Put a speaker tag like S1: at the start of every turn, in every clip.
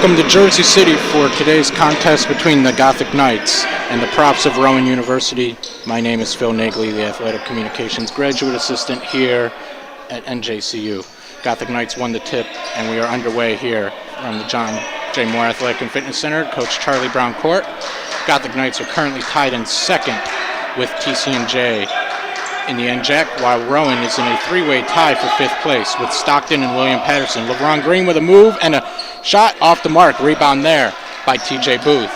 S1: Welcome to Jersey City for today's contest between the Gothic Knights and the Props of Rowan University. My name is Phil Nagley, the Athletic Communications Graduate Assistant here at NJCU. Gothic Knights won the tip, and we are underway here from the John J. Moore Athletic and Fitness Center, Coach Charlie Brown Court. Gothic Knights are currently tied in second with TC&J in the NJAC, while Rowan is in a three-way tie for fifth place with Stockton and William Patterson. LeBron Green with a move and a shot off the mark. Rebound there by TJ Booth.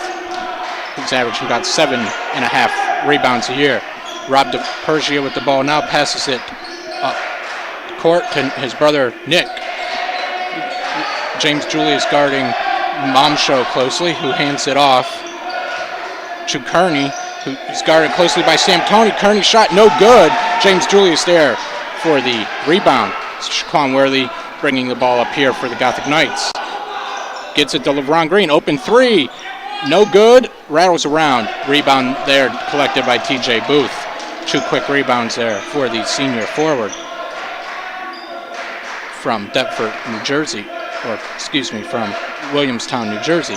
S1: He's averaging about 7.5 rebounds a year. Rob DePergia with the ball now, passes it up court to his brother Nick. James Julius guarding Momshow closely, who hands it off to Kearney, who is guarded closely by Sam Tony. Kearney shot no good. James Julius there for the rebound. Shaquan Worthy bringing the ball up here for the Gothic Knights. Gets it to LeBron Green. Open three. No good. Rattles around. Rebound there collected by TJ Booth. Two quick rebounds there for the senior forward from Deptford, New Jersey. Or, excuse me, from Williamstown, New Jersey.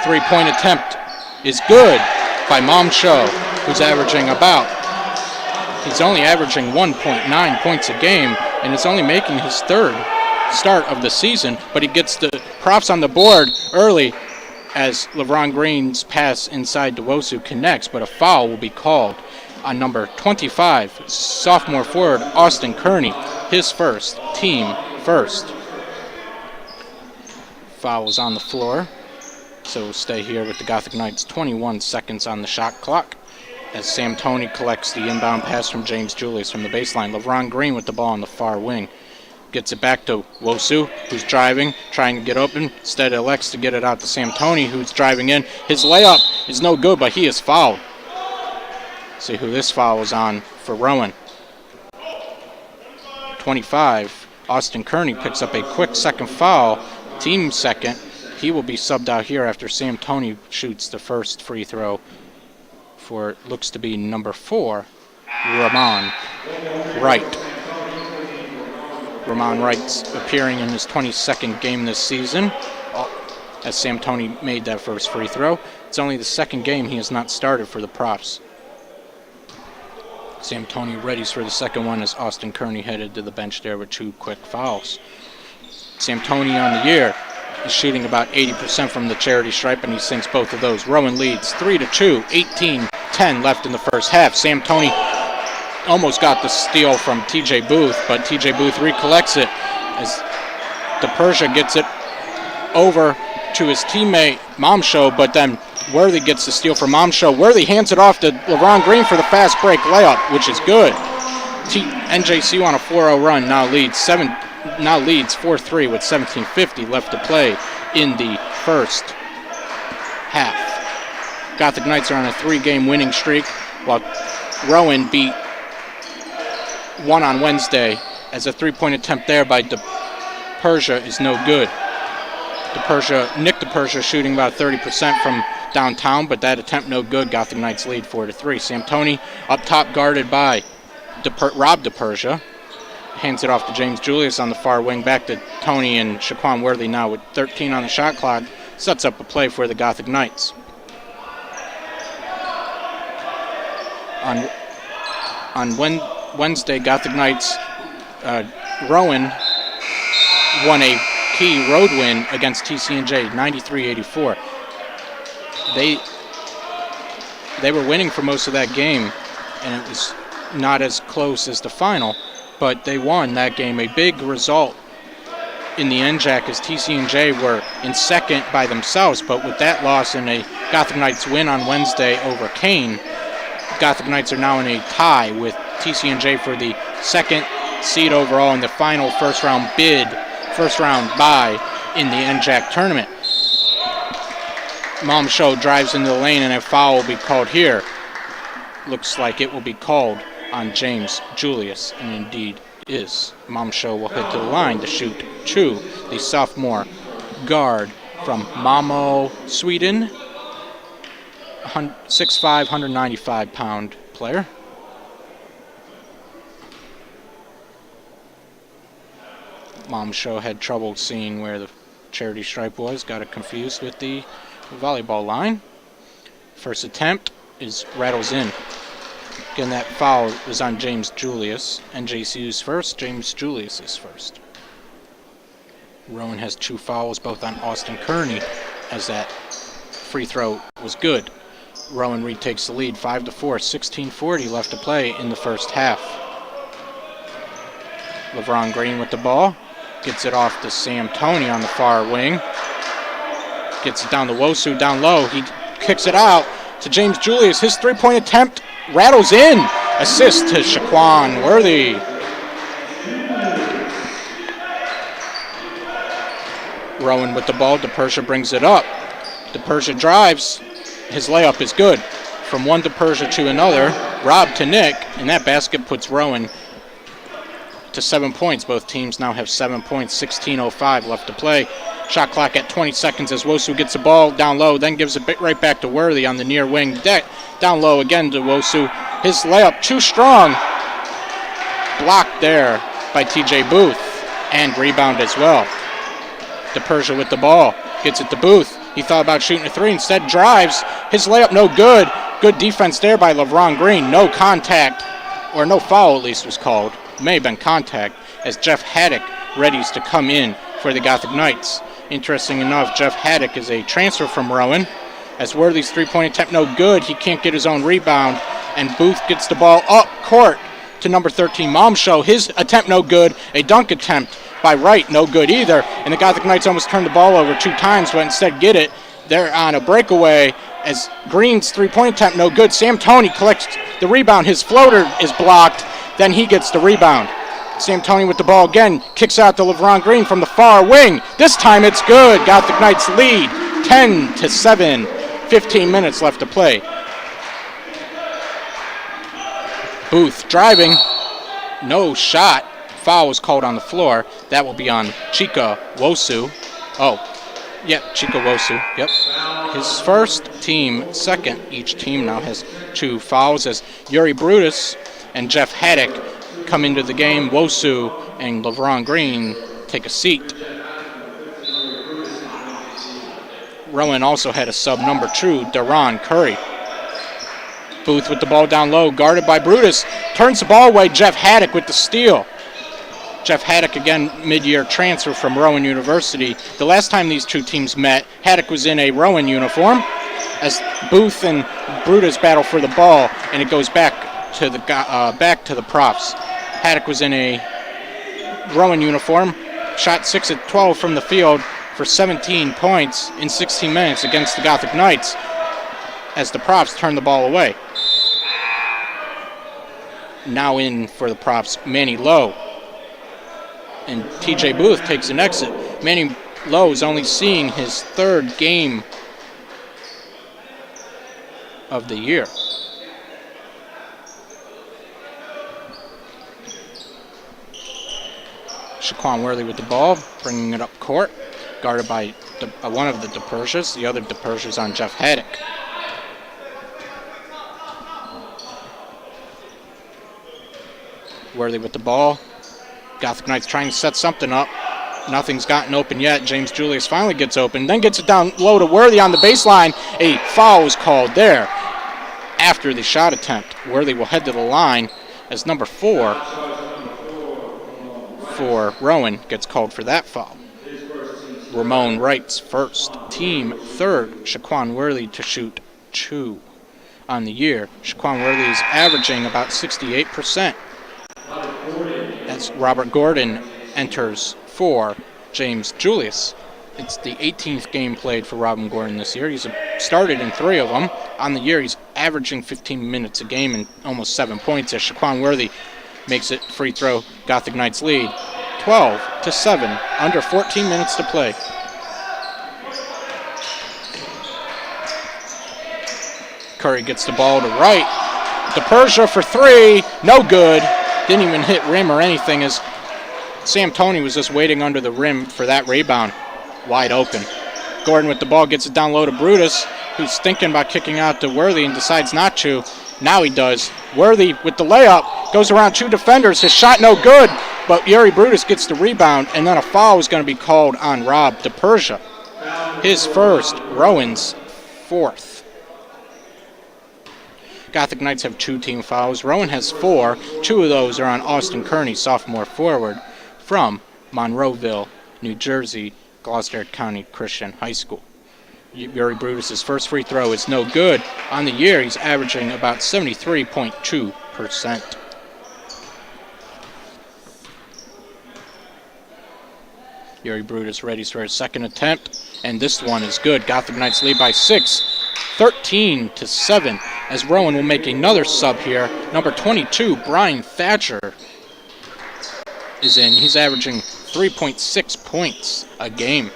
S1: Three-point attempt is good by Momsho, who's he's only averaging 1.9 points a game, and it's only making his third start of the season, but he gets the props on the board early as LeBron Green's pass inside Nwosu connects, but a foul will be called on number 25, sophomore forward Austin Kearney, his first, team first. Foul is on the floor, so we'll stay here with the Gothic Knights. 21 seconds on the shot clock as Sam Toney collects the inbound pass from James Julius from the baseline. LeBron Green with the ball on the far wing. Gets it back to Nwosu, who's driving, trying to get open. Instead, elects to get it out to Sam Toney, who's driving in. His layup is no good, but he is fouled. See who this foul is on for Rowan. 25, Austin Kearney picks up a quick second foul, team second. He will be subbed out here after Sam Toney shoots the first free throw for looks to be number 4, Ramon Wright. Ramon Wright's appearing in his 22nd game this season as Sam Toney made that first free throw. It's only the second game he has not started for the Props. Sam Toney readies for the second one as Austin Kearney headed to the bench there with 2 quick fouls. Sam Toney on the year is shooting about 80% from the charity stripe, and he sinks both of those. Rowan leads 3-2, 18-10 left in the first half. Sam Toney almost got the steal from TJ Booth, but TJ Booth recollects it as DePersia gets it over to his teammate Momsho, but then Worthy gets the steal from Momsho. Worthy hands it off to LeBron Green for the fast break layup, which is good. NJC on a 4-0 run, now leads 4-3 with 17:50 left to play in the first half. Gothic Knights are on a 3-game winning streak, while Rowan beat one on Wednesday as a 3-point attempt there by DePersia is no good. Nick DePersia shooting about 30% from downtown, but that attempt no good. Gothic Knights lead 4-3. Sam Toney up top guarded by Rob DePersia. Hands it off to James Julius on the far wing, back to Toney and Shaquan Worthy now with 13 on the shot clock. Sets up a play for the Gothic Knights. On Wednesday, Gothic Knights, Rowan won a key road win against TCNJ, 93-84. They were winning for most of that game, and it was not as close as the final, but they won that game. A big result in the NJAC as TCNJ were in second by themselves, but with that loss and a Gothic Knights win on Wednesday over Kane, Gothic Knights are now in a tie with TCNJ for the second seed overall in the final first round bye in the NJAC tournament. Momsho drives into the lane and a foul will be called here. Looks like it will be called on James Julius, and indeed is. Momsho will head to the line to shoot 2. The sophomore guard from Malmö, Sweden. 6'5", 195-pound player. Momsho had trouble seeing where the charity stripe was. Got it confused with the volleyball line. First attempt rattles in. Again, that foul was on James Julius. NJCU's first, James Julius is first. Rowan has 2 fouls, both on Austin Kearney, as that free throw was good. Rowan retakes the lead, 5-4, 16:40 left to play in the first half. LeBron Green with the ball, gets it off to Sam Toney on the far wing. Gets it down to Nwosu down low. He kicks it out to James Julius. His 3-point attempt rattles in. Assist to Shaquan Worthy. Rowan with the ball. DePersia brings it up. DePersia drives. His layup is good. From one DePersia to another. Rob to Nick. And that basket puts Rowan to 7 points. Both teams now have 7 points. 16:05 left to play. Shot clock at 20 seconds as Nwosu gets the ball down low, then gives it right back to Worthy on the near wing. Down low again to Nwosu. His layup too strong. Blocked there by TJ Booth. And rebound as well. DePersia with the ball. Gets it to Booth. He thought about shooting a three, instead drives. His layup no good. Good defense there by LeBron Green. No contact, or no foul at least was called. May have been contact, as Jeff Haddock readies to come in for the Gothic Knights. Interesting enough, Jeff Haddock is a transfer from Rowan. As Worthy's three-point attempt no good, he can't get his own rebound, and Booth gets the ball up court to number 13, Momshow. His attempt no good. A dunk attempt by Wright no good either, and the Gothic Knights almost turned the ball over 2 times, but instead get it. They're on a breakaway as Green's three-point attempt no good. Sam Toney collects the rebound. His floater is blocked. Then he gets the rebound. Sam Toney with the ball again, kicks out to LeBron Green from the far wing. This time it's good. Gothic Knights lead 10-7. 15 minutes left to play. Booth driving. No shot. Foul was called on the floor. That will be on Chika Wosu. Chika Wosu. Yep. His first, team second. Each team now has 2 fouls as Yuri Brutus and Jeff Haddock come into the game. Wosu and LeBron Green take a seat. Rowan also had a sub, number 2, Deron Curry. Booth with the ball down low, guarded by Brutus. Turns the ball away, Jeff Haddock with the steal. Jeff Haddock, again, mid-year transfer from Rowan University. The last time these 2 teams met, Haddock was in a Rowan uniform as Booth and Brutus battle for the ball, and it goes back to the props. Haddock was in a Rowan uniform, shot 6 of 12 from the field for 17 points in 16 minutes against the Gothic Knights as the props turn the ball away. Now in for the props, Manny Lowe. And TJ Booth takes an exit. Manny Lowe is only seeing his 3rd game of the year. Shaquan Worthy with the ball, bringing it up court, guarded by one of the DePersias. The other DePersia's on Jeff Haddock. Worthy with the ball. Gothic Knights trying to set something up. Nothing's gotten open yet. James Julius finally gets open, then gets it down low to Worthy on the baseline. A foul was called there after the shot attempt. Worthy will head to the line as number 4 for Rowan gets called for that foul. Ramon Wright's first, team 3rd. Shaquan Worthy to shoot 2 on the year. Shaquan Worthy is averaging about 68%. As Robert Gordon enters for James Julius. It's the 18th game played for Robin Gordon this year. He's started in 3 of them. On the year, he's averaging 15 minutes a game and almost 7 points as Shaquan Worthy makes it free throw. Gothic Knights lead 12-7, under 14 minutes to play. Curry gets the ball to Wright. DePersia for 3, no good. Didn't even hit rim or anything as Sam Toney was just waiting under the rim for that rebound. Wide open. Gordon with the ball gets it down low to Brutus, who's thinking about kicking out to Worthy and decides not to. Now he does. Worthy with the layup, goes around 2 defenders. His shot no good, but Yuri Brutus gets the rebound, and then a foul is going to be called on Rob DePersia. His first, Rowan's 4th. Gothic Knights have 2 team fouls. Rowan has 4. 2 of those are on Austin Kearney, sophomore forward from Monroeville, New Jersey, Gloucester County Christian High School. Yuri Brutus' first free throw is no good. On the year, he's averaging about 73.2%. Yuri Brutus readies for his second attempt, and this one is good. Gothic Knights lead by 6, 13-7, as Rowan will make another sub here. Number 22, Brian Thatcher, is in. He's averaging 3.6 points a game.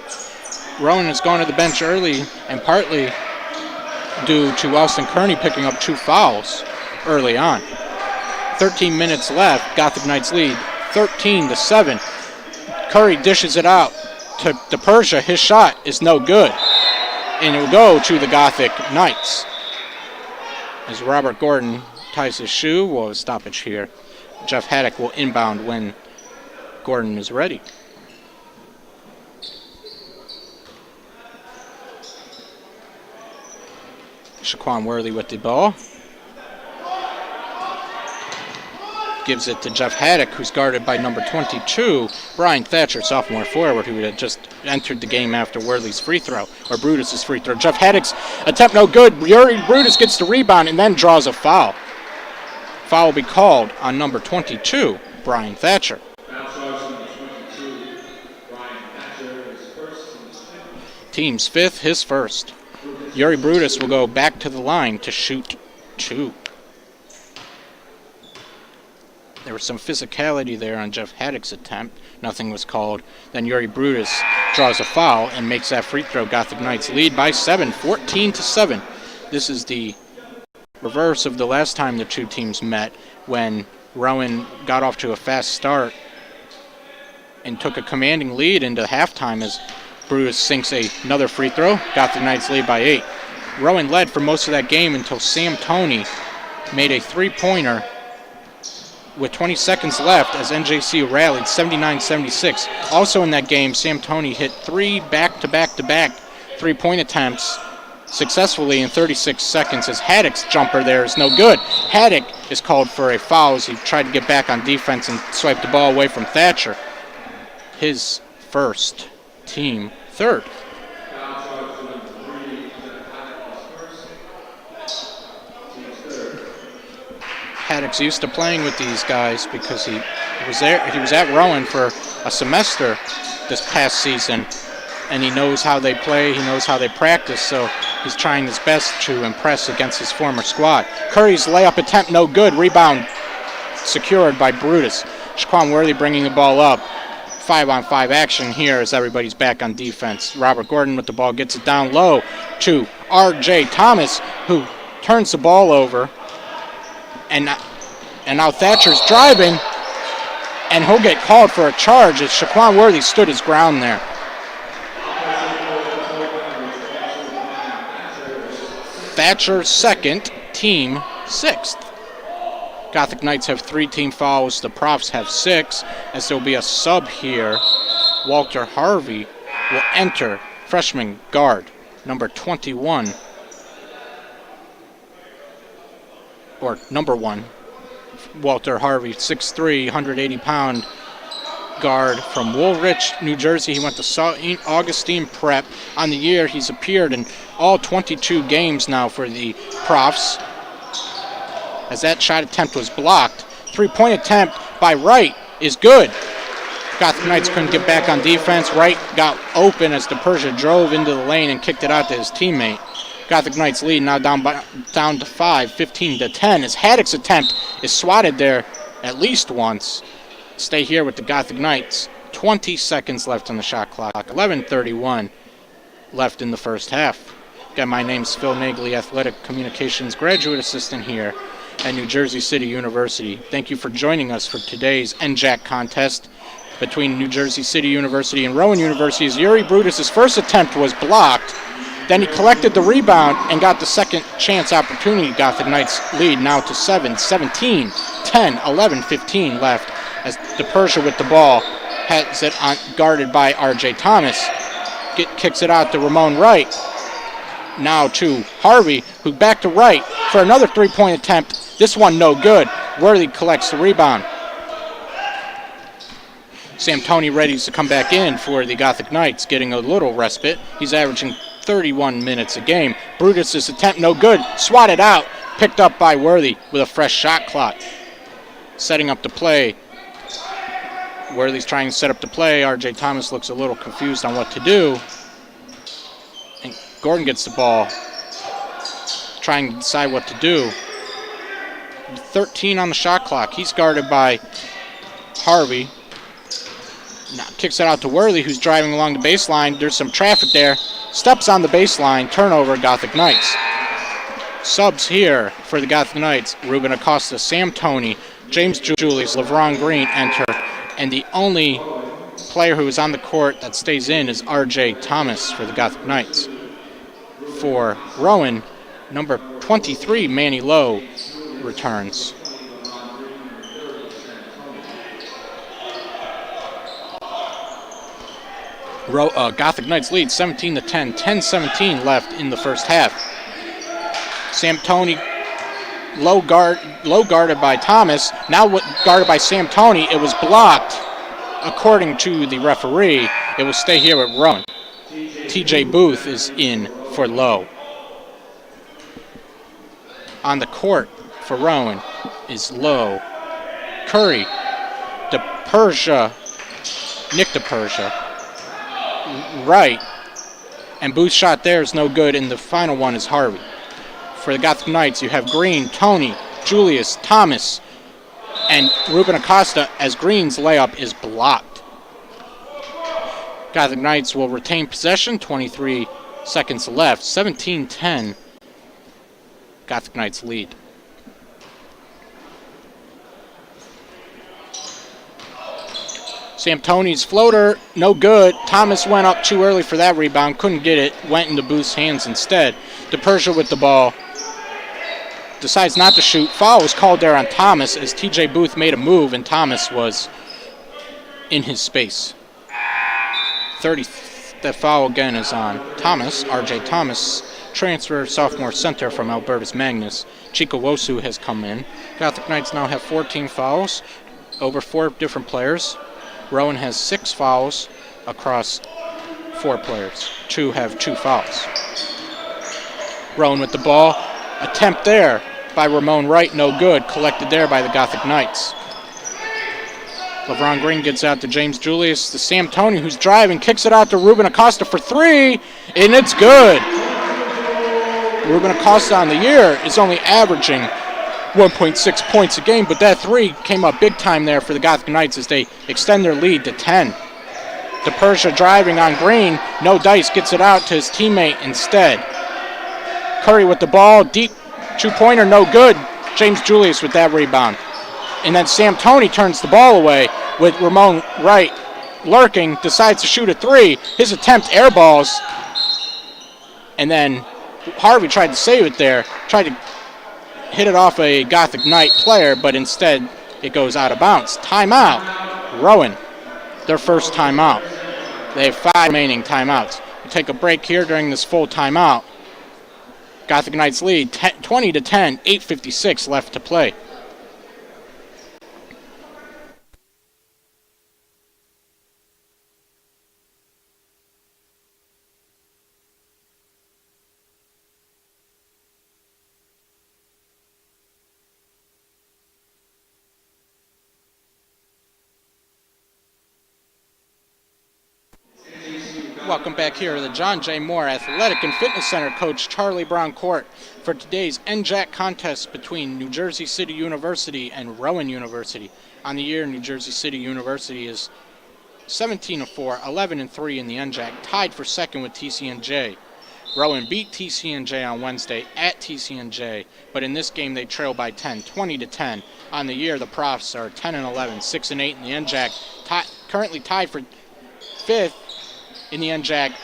S1: Rowan has gone to the bench early, and partly due to Austin Kearney picking up 2 fouls early on. 13 minutes left. Gothic Knights lead 13-7. Curry dishes it out to DePersia. His shot is no good, and it will go to the Gothic Knights. As Robert Gordon ties his shoe, we'll have a stoppage here. Jeff Haddock will inbound when Gordon is ready. Shaquan Worthy with the ball. Gives it to Jeff Haddock, who's guarded by number 22, Brian Thatcher, sophomore forward, who had just entered the game after Worthy's free throw, or Brutus's free throw. Jeff Haddock's attempt no good. Yuri Brutus gets the rebound and then draws a foul. Foul will be called on number 22, Brian Thatcher. Team's fifth, his first. Yuri Brutus will go back to the line to shoot 2. There was some physicality there on Jeff Haddock's attempt. Nothing was called. Then Yuri Brutus draws a foul and makes that free throw. Gothic Knights lead by 7, 14-7. This is the reverse of the last time the two teams met, when Rowan got off to a fast start and took a commanding lead into halftime as Brutus sinks another free throw. Gothic Knights lead by 8. Rowan led for most of that game until Sam Toney made a three-pointer with 20 seconds left as NJC rallied 79-76. Also in that game, Sam Toney hit 3 back-to-back-to-back three-point attempts successfully in 36 seconds as Haddock's jumper there is no good. Haddock is called for a foul as he tried to get back on defense and swipe the ball away from Thatcher. His first, team third. Haddock's used to playing with these guys because he was at Rowan for a semester this past season, and he knows how they play, he knows how they practice, so he's trying his best to impress against his former squad. Curry's layup attempt no good. Rebound secured by Brutus. Shaquan Worthy bringing the ball up. 5-on-5 action here as everybody's back on defense. Robert Gordon with the ball gets it down low to R.J. Thomas, who turns the ball over. And now Thatcher's driving, and he'll get called for a charge as Shaquan Worthy stood his ground there. Thatcher second, team sixth. Gothic Knights have 3 team fouls. The Profs have 6, as there will be a sub here. Walter Harvey will enter, freshman guard, number 21. Or number 1, Walter Harvey, 6'3", 180-pound guard from Woolwich, New Jersey. He went to St. Augustine Prep. On the year, he's appeared in all 22 games now for the Profs, as that shot attempt was blocked. 3-point attempt by Wright is good. Gothic Knights couldn't get back on defense. Wright got open as DePersia drove into the lane and kicked it out to his teammate. Gothic Knights lead now down to 5, 15-10, as Haddock's attempt is swatted there at least once. Stay here with the Gothic Knights. 20 seconds left on the shot clock. 11:31 left in the first half. Again, my name's Phil Nagley, Athletic Communications Graduate Assistant here at New Jersey City University. Thank you for joining us for today's NJAC contest between New Jersey City University and Rowan University. As Yuri Brutus' first attempt was blocked, then he collected the rebound and got the second chance opportunity. Gothic Knights lead now to 7, 17, 10, 11, 15 left as DePersia with the ball has it guarded by R.J. Thomas. Kicks it out to Ramon Wright. Now to Harvey, who back to Wright for another 3-point attempt. This one no good. Worthy collects the rebound. Sam Toney ready to come back in for the Gothic Knights, getting a little respite. He's averaging 31 minutes a game. Brutus' attempt no good. Swatted out. Picked up by Worthy with a fresh shot clock. Setting up the play. Worthy's trying to set up the play. R.J. Thomas looks a little confused on what to do. And Gordon gets the ball, trying to decide what to do. 13 on the shot clock. He's guarded by Harvey. Now kicks it out to Worthy, who's driving along the baseline. There's some traffic there. Steps on the baseline. Turnover, Gothic Knights. Subs here for the Gothic Knights. Ruben Acosta, Sam Toney, James Julius, LeVron Green enter. And the only player who is on the court that stays in is R.J. Thomas for the Gothic Knights. For Rowan, number 23, Manny Lowe, returns. Gothic Knights lead 17-10, 10-17 left in the first half. Samtoni low guarded by Thomas. Now guarded by Samtoni. It was blocked. According to the referee, it will stay here with Rowan. TJ Booth is in for low. On the court for Rowan is Low. Curry, DePersia, Nick DePersia, right, and Booth's shot there is no good, and the final one is Harvey. For the Gothic Knights, you have Green, Tony, Julius, Thomas, and Ruben Acosta, as Green's layup is blocked. Gothic Knights will retain possession, 23 seconds left, 17-10. Gothic Knights lead. Samtoni's floater, no good. Thomas went up too early for that rebound, couldn't get it, went into Booth's hands instead. DePersia with the ball, decides not to shoot. Foul was called there on Thomas as TJ Booth made a move and Thomas was in his space. That foul again is on Thomas, RJ Thomas, transfer sophomore center from Albertus Magnus. Chico Wosu has come in. Gothic Knights now have 14 fouls over 4 different players. Rowan has 6 fouls across 4 players. 2 have 2 fouls. Rowan with the ball. Attempt there by Ramon Wright, no good. Collected there by the Gothic Knights. LeBron Green gets out to James Julius. To Samtoni, who's driving, kicks it out to Ruben Acosta for 3, and it's good. Ruben Acosta on the year is only averaging 1.6 points a game, but that 3 came up big time there for the Gothic Knights as they extend their lead to 10. DePersia driving on Green. No dice, gets it out to his teammate instead. Curry with the ball. Deep 2-pointer, no good. James Julius with that rebound. And then Samtoni turns the ball away with Ramon Wright lurking, decides to shoot a 3. His attempt airballs. And then Harvey tried to save it there, tried to hit it off a Gothic Knight player, but instead it goes out of bounds. Timeout. Rowan, their first timeout. They have 5 remaining timeouts. We'll take a break here during this full timeout. Gothic Knights lead 20-10, 8:56 left to play. Welcome back here to the John J. Moore Athletic and Fitness Center. Coach Charlie Brown Court for today's NJAC contest between New Jersey City University and Rowan University. On the year, New Jersey City University is 17-4, 11-3 in the NJAC, tied for second with TCNJ. Rowan beat TCNJ on Wednesday at TCNJ, but in this game they trail by 10, 20-10. On the year, the Profs are 10-11, 6-8 in the NJAC, currently tied for fifth in the NJAC,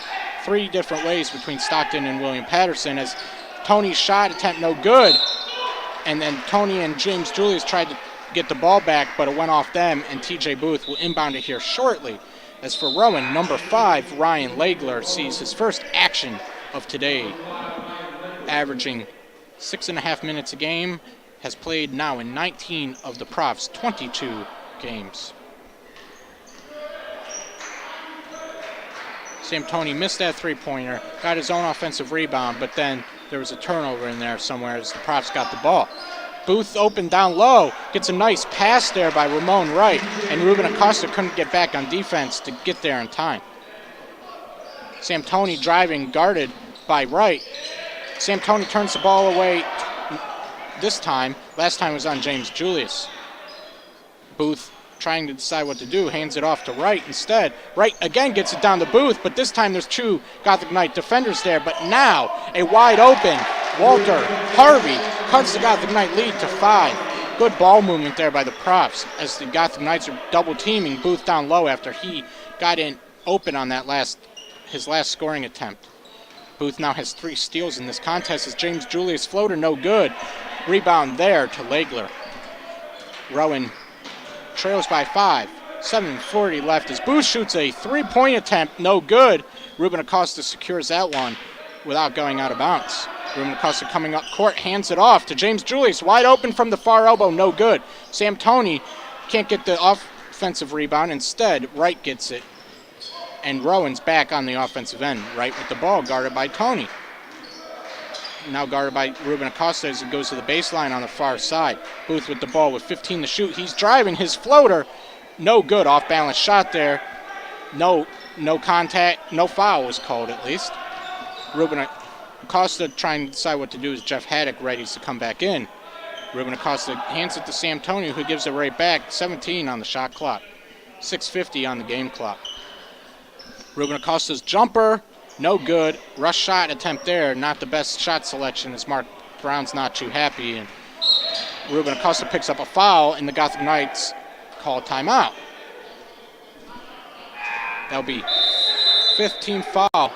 S1: 3 different ways between Stockton and William Patterson, as Tony's shot attempt no good, and then Tony and James Julius tried to get the ball back, but it went off them, and TJ Booth will inbound it here shortly. As for Rowan, number 5, Ryan Legler, sees his first action of today, averaging 6.5 minutes a game, has played now in 19 of the Profs' 22 games. Samtoni missed that 3-pointer, got his own offensive rebound, but then there was a turnover in there somewhere as the Profs got the ball. Booth open down low, gets a nice pass there by Ramon Wright, and Ruben Acosta couldn't get back on defense to get there in time. Samtoni driving, guarded by Wright. Samtoni turns the ball away this time. Last time was on James Julius. Booth trying to decide what to do, hands it off to Wright instead. Wright again gets it down to Booth, but this time there's 2 Gothic Knight defenders there. But now a wide open Walter Harvey cuts the Gothic Knight lead to 5. Good ball movement there by the Profs as the Gothic Knights are double teaming Booth down low after he got in open on that his last scoring attempt. Booth now has 3 steals in this contest as James Julius floater no good. Rebound there to Legler. Rowan trails by 5, 7:40 left as Booth shoots a 3-point attempt, no good. Ruben Acosta secures that one without going out of bounds. Ruben Acosta coming up court, hands it off to James Julius, wide open from the far elbow, no good. Sam Toney can't get the offensive rebound. Instead, Wright gets it. And Rowan's back on the offensive end. Wright with the ball, guarded by Toney. Now guarded by Ruben Acosta as it goes to the baseline on the far side. Booth with the ball with 15 to shoot. He's driving his floater. No good, off-balance shot there. No contact, no foul was called at least. Ruben Acosta trying to decide what to do as Jeff Haddock ready to come back in. Ruben Acosta hands it to Sam Toney, who gives it right back. 17 on the shot clock. 6:50 on the game clock. Ruben Acosta's jumper, no good. Rush shot attempt there, not the best shot selection as Mark Brown's not too happy. And Ruben Acosta picks up a foul, and the Gothic Knights call timeout. That'll be 5th team foul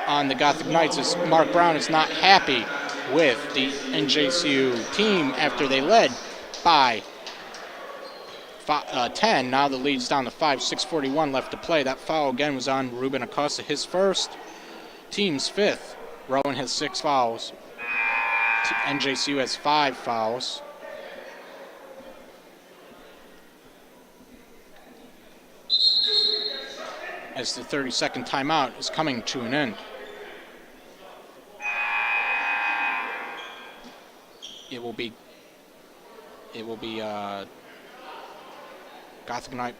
S1: on the Gothic Knights as Mark Brown is not happy with the NJCU team after they led by 10. Now the lead's down to 5, 6:41 left to play. That foul again was on Ruben Acosta, his first, team's 5th. Rowan has 6 fouls. NJCU has 5 fouls. As the 30-second timeout is coming to an end. It will be Gothic Knight.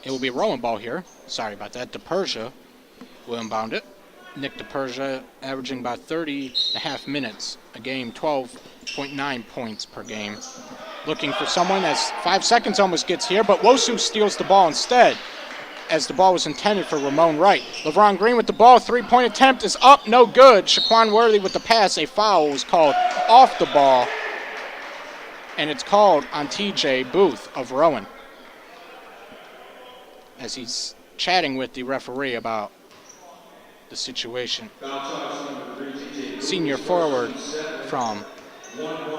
S1: It will be a Rowan ball here. Sorry about that. DePersia will inbound it. Nick DePersia averaging about 30.5 minutes a game, 12.9 points per game. Looking for someone as 5 seconds almost gets here, but Wosu steals the ball instead as the ball was intended for Ramon Wright. LeVron Green with the ball, 3-point attempt is up, no good. Shaquan Worthy with the pass, a foul was called off the ball, and it's called on TJ Booth of Rowan as he's chatting with the referee about the situation. Senior forward from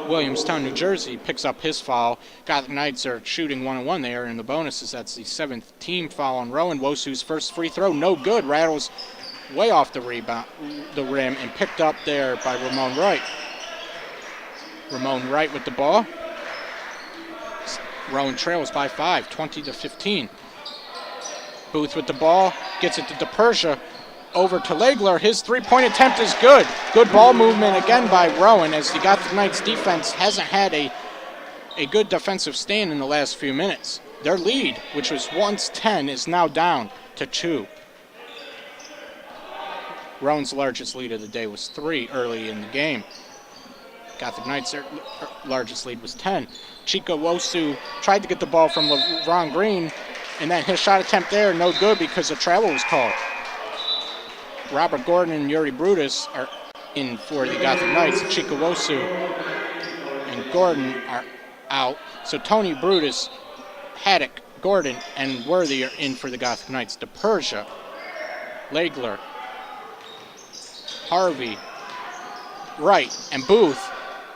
S1: Williamstown, New Jersey, picks up his foul. Gothic Knights are shooting 1-on-1 there in the bonuses. That's the 7th team foul on Rowan. Wosu's first free throw, no good. Rattles way off the rim and picked up there by Ramon Wright. Ramon Wright with the ball. Rowan trails by 5, 20-15. Booth with the ball, gets it to DePersia. Over to Legler. His 3-point attempt is good. Good ball movement again by Rowan as the Gothic Knights defense hasn't had a good defensive stand in the last few minutes. Their lead, which was once 10, is now down to 2. Rowan's largest lead of the day was 3 early in the game. Gothic Knights' their largest lead was 10. Chico Wosu tried to get the ball from LeVron Green, and then his shot attempt there, no good because a travel was called. Robert Gordon and Yuri Brutus are in for the Gothic Knights. Chico Wosu and Gordon are out. So Tony Brutus, Haddock, Gordon, and Worthy are in for the Gothic Knights. DePersia, Legler, Harvey, Wright, and Booth,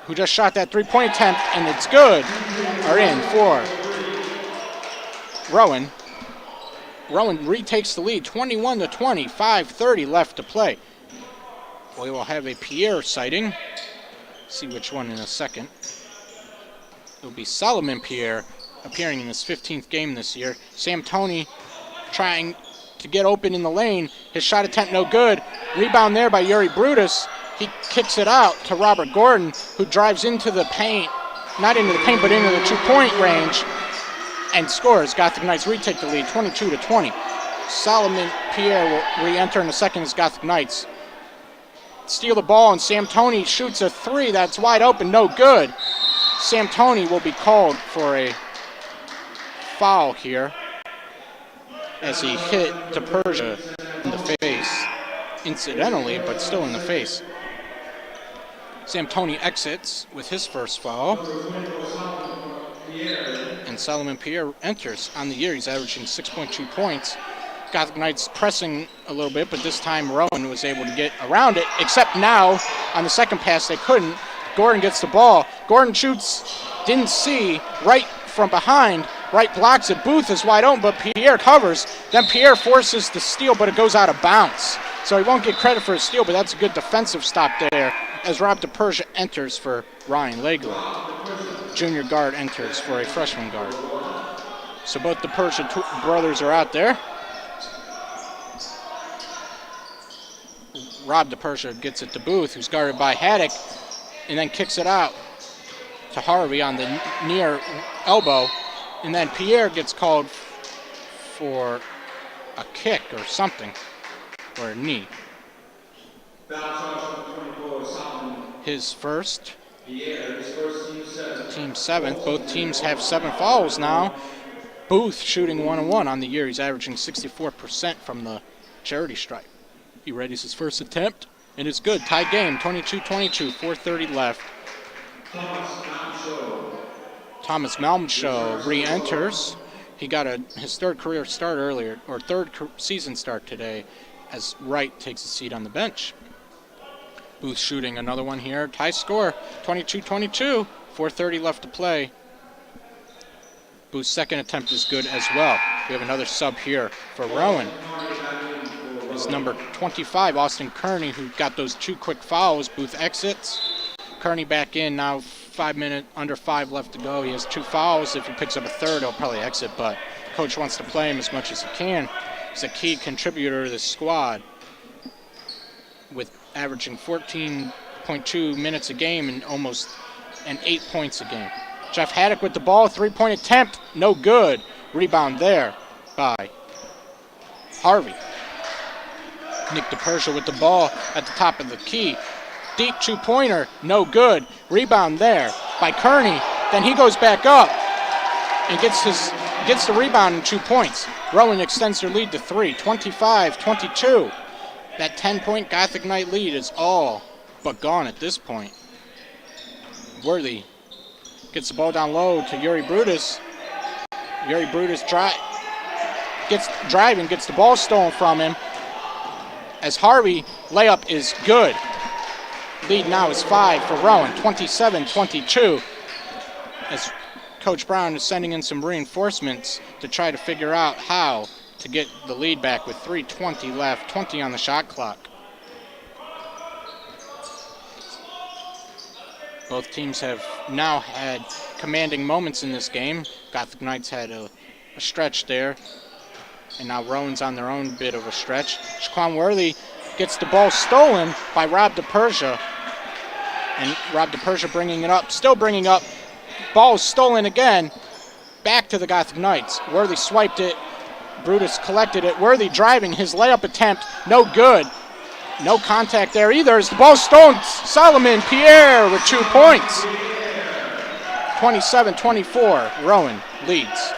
S1: who just shot that 3-point attempt, and it's good, are in for Rowan. Rowan retakes the lead, 21-20, 5:30 left to play. We will have a Pierre sighting. See which one in a second. It will be Solomon Pierre appearing in his 15th game this year. Sam Toney trying to get open in the lane. His shot attempt no good. Rebound there by Yuri Brutus. He kicks it out to Robert Gordon, who drives into the paint. Not into the paint, but into the 2-point range. And scores. Gothic Knights retake the lead, 22-20. Solomon Pierre will re-enter in a second as Gothic Knights steal the ball, and Sam Toney shoots a 3 that's wide open, no good. Sam Toney will be called for a foul here as he hit DePersia in the face, incidentally, but still in the face. Sam Toney exits with his first foul. And Solomon Pierre enters on the year. He's averaging 6.2 points. Gothic Knights pressing a little bit, but this time Rowan was able to get around it, except now on the second pass they couldn't. Gordon gets the ball. Gordon shoots, didn't see, Wright from behind. Wright blocks it. Booth is wide open, but Pierre covers. Then Pierre forces the steal, but it goes out of bounds. So he won't get credit for his steal, but that's a good defensive stop there as Rob DePersia enters for Ryan Lagley. Junior guard enters for a freshman guard. So both DePersia brothers are out there. Rob DePersia gets it to Booth, who's guarded by Haddock, and then kicks it out to Harvey on the near elbow. And then Pierre gets called for a kick or something, or a knee. His first. Team seventh. Both teams have 7 fouls now. Booth shooting 1-1 on the year. He's averaging 64% from the charity stripe. He readies his first attempt, and it's good. Tied game, 22-22, 4:30 left. Thomas Malmshow re-enters. He got his third career start earlier, or third season start today, as Wright takes a seat on the bench. Booth shooting another one here. Tie score, 22-22, 4:30 left to play. Booth's second attempt is good as well. We have another sub here for Rowan. It's number 25, Austin Kearney, who got those 2 quick fouls. Booth exits. Kearney back in now, under 5 left to go. He has 2 fouls. If he picks up a third, he'll probably exit, but coach wants to play him as much as he can. He's a key contributor to the squad with averaging 14.2 minutes a game and 8 points a game. Jeff Haddock with the ball, 3-point attempt, no good. Rebound there by Harvey. Nick DePersia with the ball at the top of the key. Deep 2-pointer, no good. Rebound there by Kearney. Then he goes back up and gets the rebound and 2 points. Rowan extends their lead to 3, 25-22. That 10-point Gothic Knight lead is all but gone at this point. Worthy gets the ball down low to Yuri Brutus. Yuri Brutus gets the ball stolen from him. As Harvey, layup is good. Lead now is 5 for Rowan, 27-22. As Coach Brown is sending in some reinforcements to try to figure out how to get the lead back with 3:20 left, 20 on the shot clock. Both teams have now had commanding moments in this game. Gothic Knights had a stretch there, and now Rowan's on their own bit of a stretch. Shaquan Worthy gets the ball stolen by Rob DePersia, and Rob DePersia still bringing up. Ball stolen again, back to the Gothic Knights. Worthy swiped it, Brutus collected it. Worthy driving, his layup attempt, no good. No contact there either. As the ball stolen, Solomon Pierre with 2 points. 27-24, Rowan leads.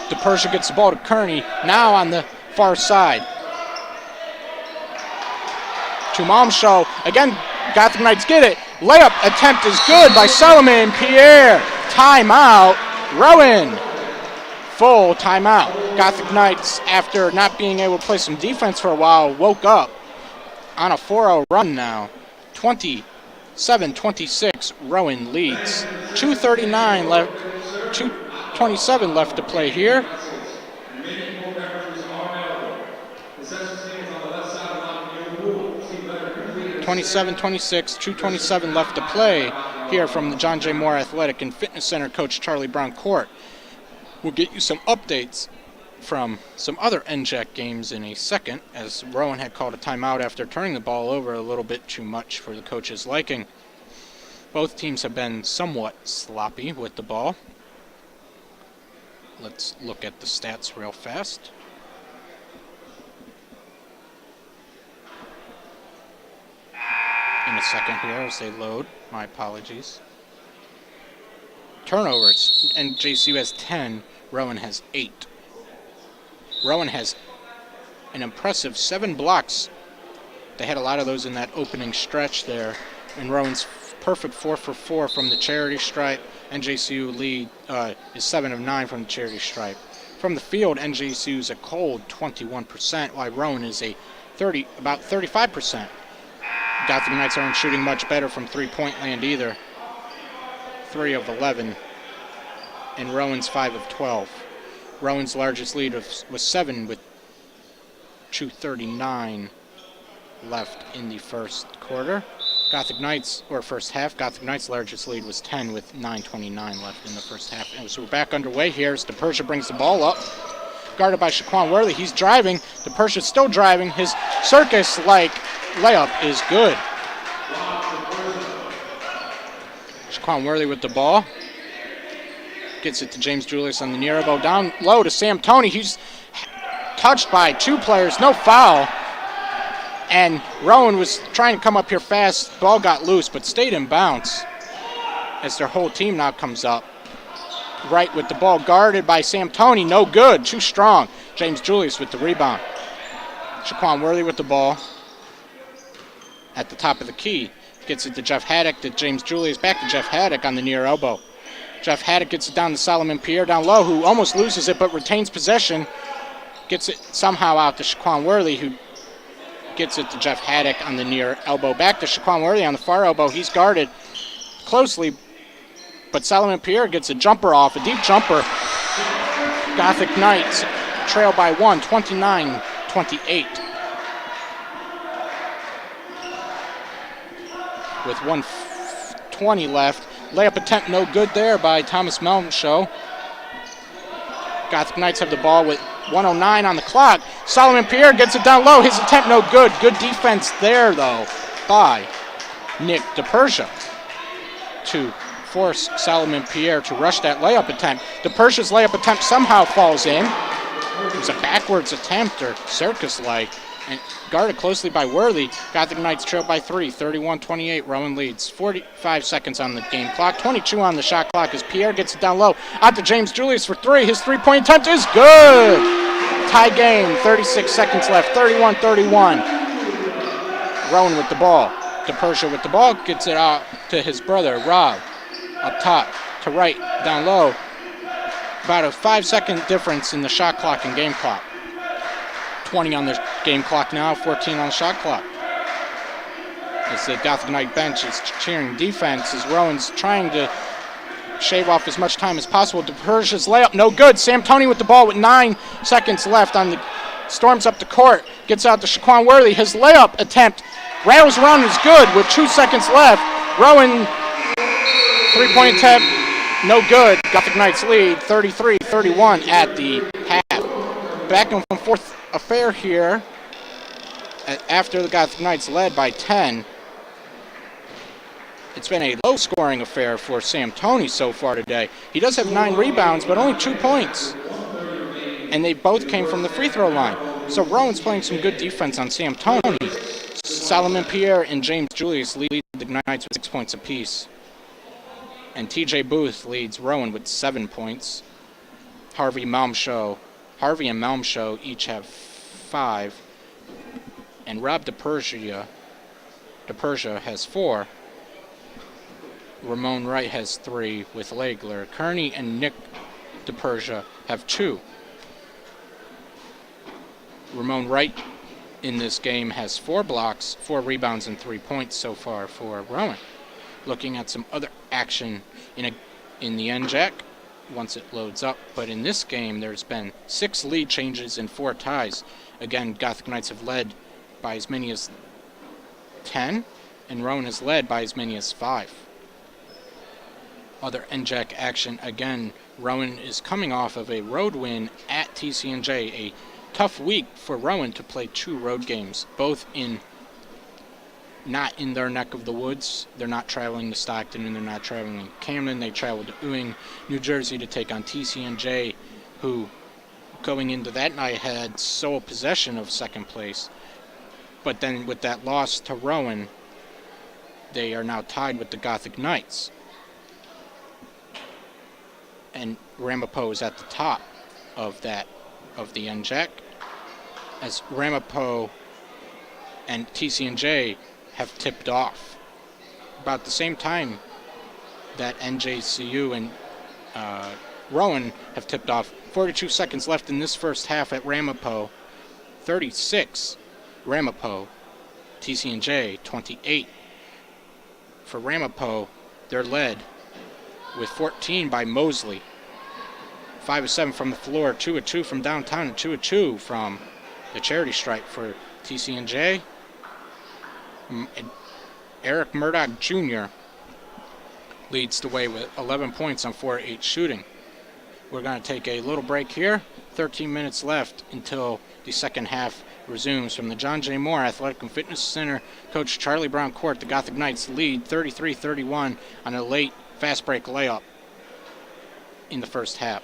S1: DePersia gets the ball to Kearney, now on the far side. To Malmshow, again, Gothic Knights get it. Layup attempt is good by Solomon Pierre. Timeout, Rowan. Full timeout. Gothic Knights, after not being able to play some defense for a while, woke up on a 4-0 run now. 27-26, Rowan leads. 2:39 left, 2:27 left to play here. 27-26, 2:27 left to play here from the John J. Moore Athletic and Fitness Center coach Charlie Brown Court. We'll get you some updates from some other NJAC games in a second, as Rowan had called a timeout after turning the ball over a little bit too much for the coach's liking. Both teams have been somewhat sloppy with the ball. Let's look at the stats real fast. In a second here as they load. My apologies. Turnovers. NJCU has 10. Rowan has 8. Rowan has an impressive 7 blocks. They had a lot of those in that opening stretch there. And Rowan's perfect 4 for 4 from the charity stripe. NJCU lead is 7 of 9 from the charity stripe. From the field, NJCU is a cold 21%, while Rowan is about 35%. Gothic Knights aren't shooting much better from three-point land either. 3 of 11, and Rowan's 5 of 12. Rowan's largest lead was 7 with 2:39 left in the first quarter. Gothic Knights, or first half, Gothic Knights' largest lead was 10 with 9:29 left in the first half. And so we're back underway here as DePersia brings the ball up. Guarded by Shaquan Worthy. He's driving. DePersia's still driving. His circus-like layup is good. Shaquan Worthy with the ball. Gets it to James Julius on the near elbow. Down low to Sam Toney. He's touched by two players. No foul. And Rowan was trying to come up here fast. Ball got loose, but stayed in bounds as their whole team now comes up. Right with the ball, guarded by Sam Toney. No good. Too strong. James Julius with the rebound. Shaquan Worthy with the ball at the top of the key. Gets it to Jeff Haddock, to James Julius. Back to Jeff Haddock on the near elbow. Jeff Haddock gets it down to Solomon Pierre down low, who almost loses it but retains possession. Gets it somehow out to Shaquan Worthy, who gets it to Jeff Haddock on the near elbow. Back to Shaquan Worthy on the far elbow. He's guarded closely, but Solomon Pierre gets a jumper off, a deep jumper. Gothic Knights trail by 1, 29-28. With 1:20 left. Layup attempt no good there by Thomas Melmshow. Gothic Knights have the ball with 1:09 on the clock. Solomon Pierre gets it down low. His attempt no good. Good defense there, though, by Nick DePersia to force Solomon Pierre to rush that layup attempt. DePersia's layup attempt somehow falls in. It was a backwards attempt, or circus-like, and guarded closely by Worthy. Gothic Knights trail by 3, 31-28. Rowan leads. 45 seconds on the game clock. 22 on the shot clock as Pierre gets it down low. Out to James Julius for 3. His three-point attempt is good. Tie game. 36 seconds left. 31-31. Rowan with the ball. DePersia with the ball. Gets it out to his brother, Rob. Up top to right, down low. About a 5-second difference in the shot clock and game clock. 20 on the game clock now, 14 on the shot clock. As the Gothic Knight bench is cheering defense as Rowan's trying to shave off as much time as possible. DePersia's layup, no good. Sam Toney with the ball with 9 seconds left on the storms up the court. Gets out to Shaquan Worthy. His layup attempt rattles around and is good with 2 seconds left. Rowan, three-point attempt, no good. Gothic Knights lead 33-31 at the half. Back and forth affair here after the Gothic Knights led by 10. It's been a low-scoring affair for Sam Toney so far today. He does have 9 rebounds, but only 2 points. And they both came from the free throw line. So Rowan's playing some good defense on Sam Toney. Solomon Pierre and James Julius lead the Knights with 6 points apiece. And TJ Booth leads Rowan with 7 points. Harvey and Malmshow each have 5. And Rob DePersia has 4. Ramon Wright has 3 with Legler. Kearney and Nick DePersia have 2. Ramon Wright in this game has 4 blocks, 4 rebounds, and 3 points so far for Rowan. Looking at some other action in the NJAC once it loads up. But in this game, there's been 6 lead changes and 4 ties. Again, Gothic Knights have led by as many as 10, and Rowan has led by as many as 5. Other NJAC action, again, Rowan is coming off of a road win at TCNJ. A tough week for Rowan to play 2 road games, both not in their neck of the woods. They're not traveling to Stockton and they're not traveling to Camden. They traveled to Ewing, New Jersey to take on TCNJ, who going into that night had sole possession of second place. But then with that loss to Rowan, they are now tied with the Gothic Knights. And Ramapo is at the top of the NJAC, as Ramapo and TCNJ have tipped off about the same time that NJCU and Rowan have tipped off. 42 seconds left in this first half at Ramapo. 36 Ramapo, TCNJ 28. For Ramapo, they're led with 14 by Mosley. 5 of 7 from the floor, 2 of 2 from downtown, and 2 of 2 from the charity stripe for TCNJ. Eric Murdoch Jr. leads the way with 11 points on 4-8 shooting. We're going to take a little break here. 13 minutes left until the second half resumes. From the John J. Moore Athletic and Fitness Center, Coach Charlie Brown Court, the Gothic Knights lead 33-31 on a late fast break layup in the first half.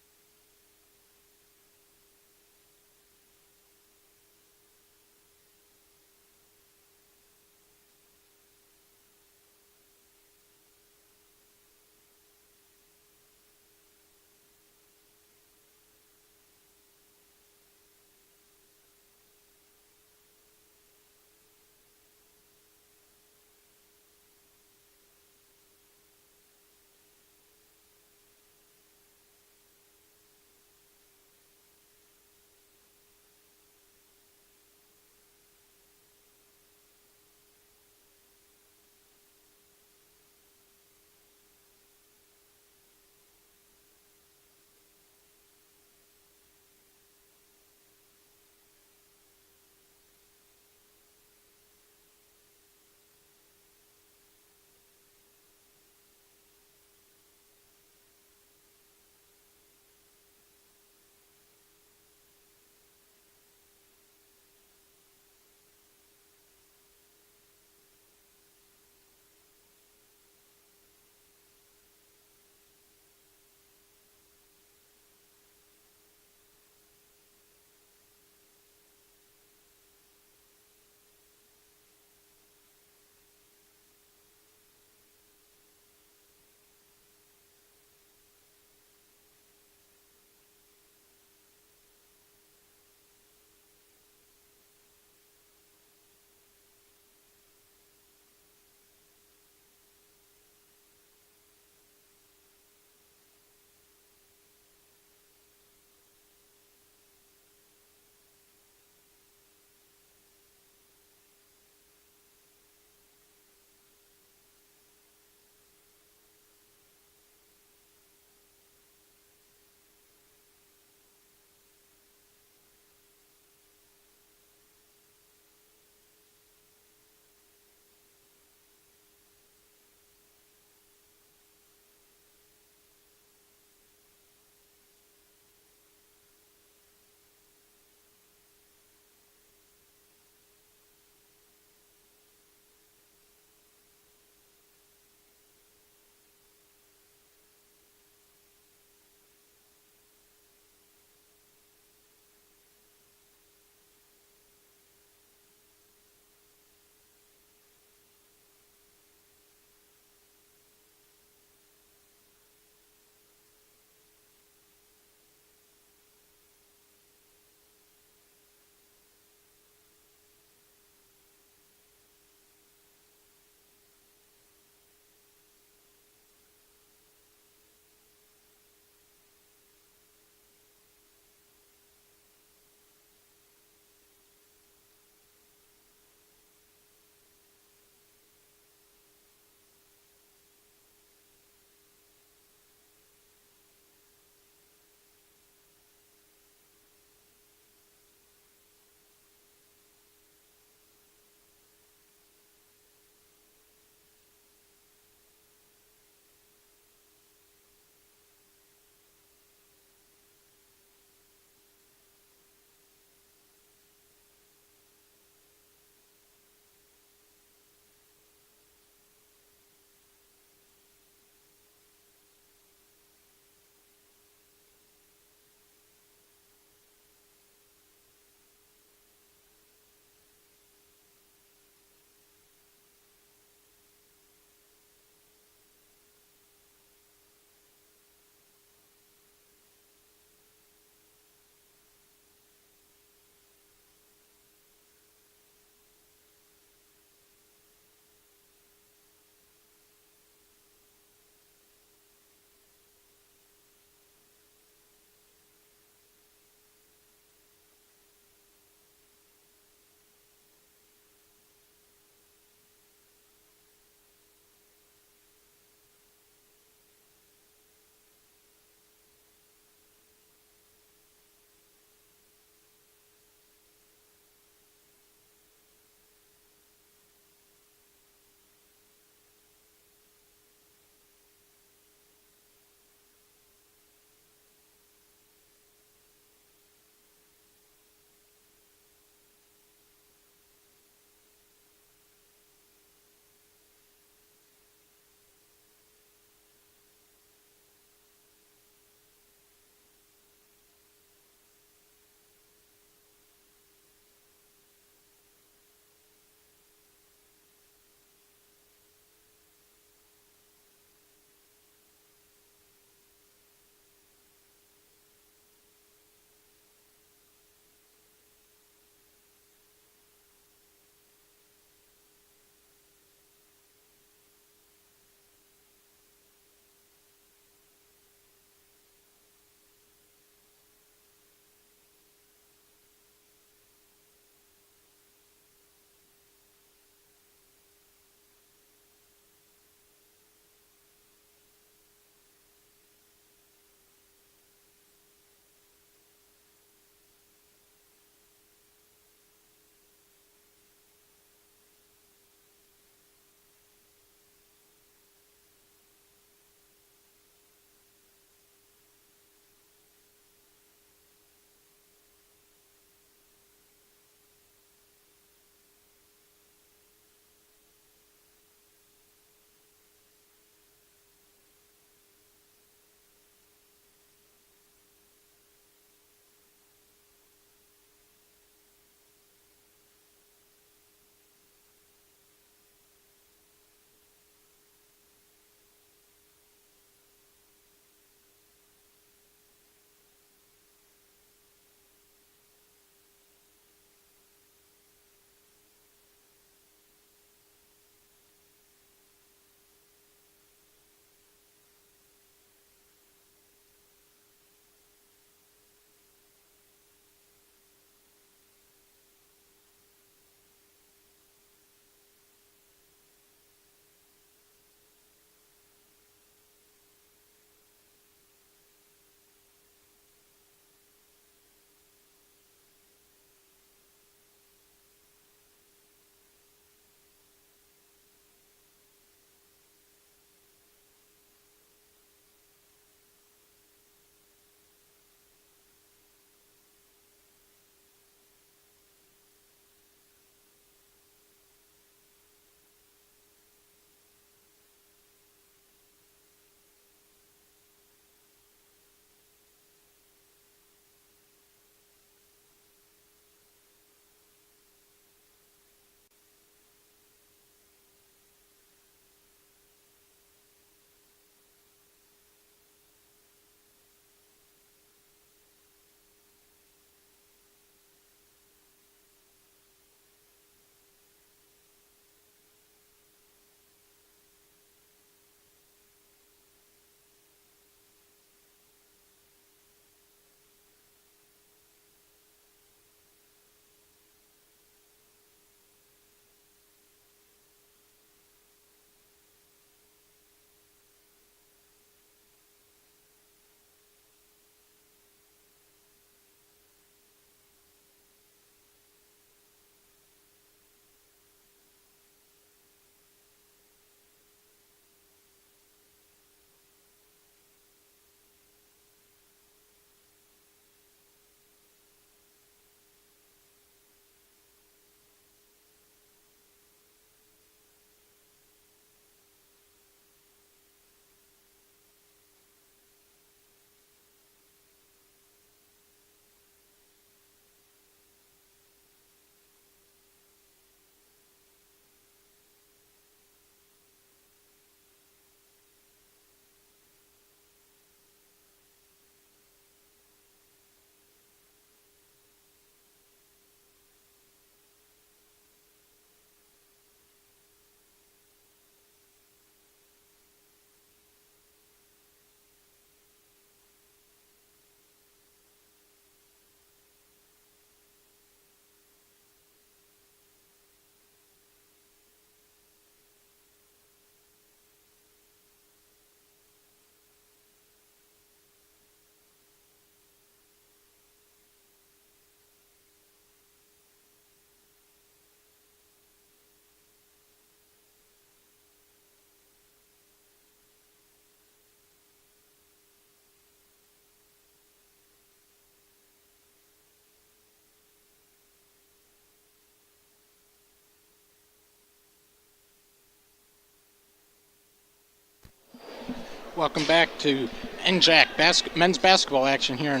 S1: Welcome back to NJAC men's basketball action here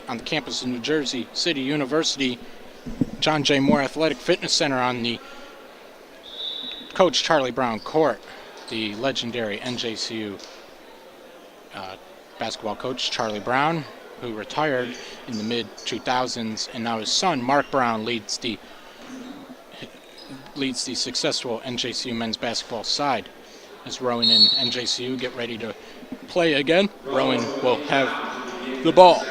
S1: on the campus of New Jersey City University, John J. Moore Athletic Fitness Center on the Coach Charlie Brown court. The legendary NJCU basketball coach Charlie Brown, who retired in the mid-2000s, and now his son Mark Brown leads the successful NJCU men's basketball side. As Rowan and NJCU get ready to play again, Rowan will have the ball.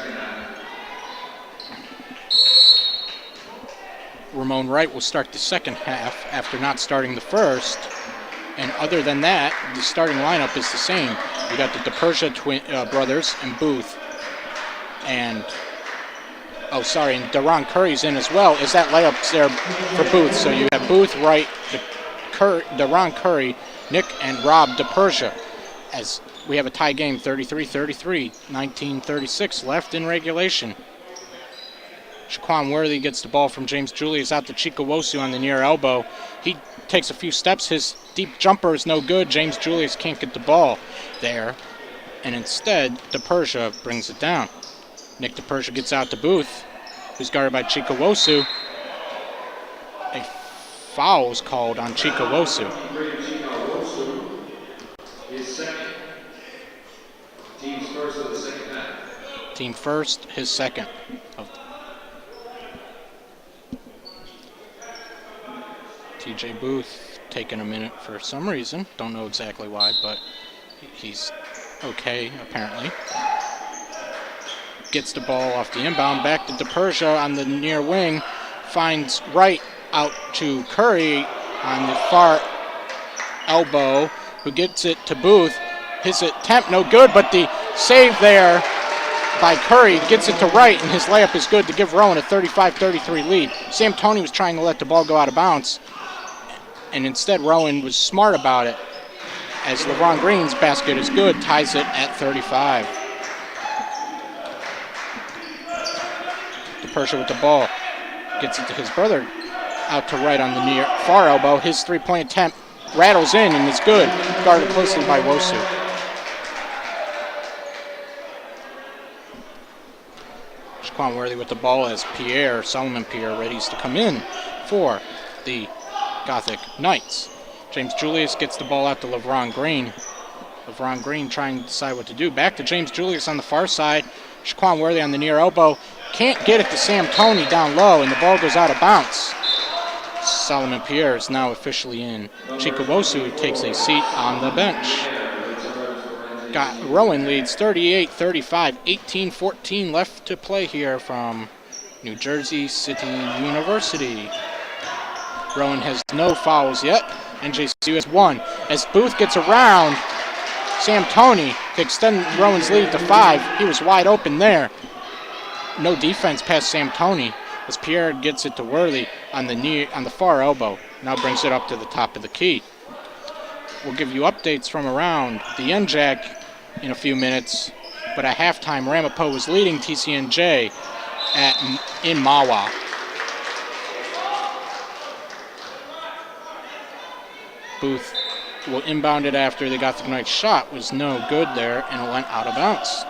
S1: Ramon Wright will start the second half after not starting the first. And other than that, the starting lineup is the same. You got the DePersia brothers and Booth. And Deron Curry's in as well. Is that layup's there for Booth? So you have Booth, Wright, Deron Curry, Nick, and Rob DePersia. As we have a tie game, 33-33, 19:36 left in regulation. Shaquan Worthy gets the ball from James Julius out to Chikawosu on the near elbow. He takes a few steps. His deep jumper is no good. James Julius can't get the ball there. And instead, DePersia brings it down. Nick DePersia gets out to Booth, who's guarded by Chikawosu. A foul is called on Chikawosu. Team first, his second. TJ Booth taking a minute for some reason. Don't know exactly why, but he's okay, apparently. Gets the ball off the inbound, back to DePersia on the near wing. Finds Wright out to Curry on the far elbow, who gets it to Booth. His attempt no good, but the save there by Curry gets it to Wright, and his layup is good to give Rowan a 35-33 lead. Sam Toney was trying to let the ball go out of bounds, and instead Rowan was smart about it, as LeVron Green's basket is good, ties it at 35. DePersia with the ball, gets it to his brother, out to Wright on the near far elbow. His three-point attempt rattles in and is good, guarded closely by Wosu. Shaquan Worthy with the ball as Solomon Pierre readies to come in for the Gothic Knights. James Julius gets the ball out to LeVron Green. LeVron Green trying to decide what to do. Back to James Julius on the far side. Shaquan Worthy on the near elbow. Can't get it to Sam Toney down low, and the ball goes out of bounds. Solomon Pierre is now officially in. Chikawosu takes a seat on the bench. Rowan leads 38-35, 18-14 left to play here from New Jersey City University. Rowan has no fouls yet. NJCU has one. As Booth gets around Sam Toney to extend Rowan's lead to 5. He was wide open there. No defense past Sam Toney as Pierre gets it to Worthy on the far elbow. Now brings it up to the top of the key. We'll give you updates from around the NJAC in a few minutes, but at halftime, Ramapo was leading TCNJ in Mawa. Booth will inbound it after the Gothic Knights shot was no good there, and it went out of bounds.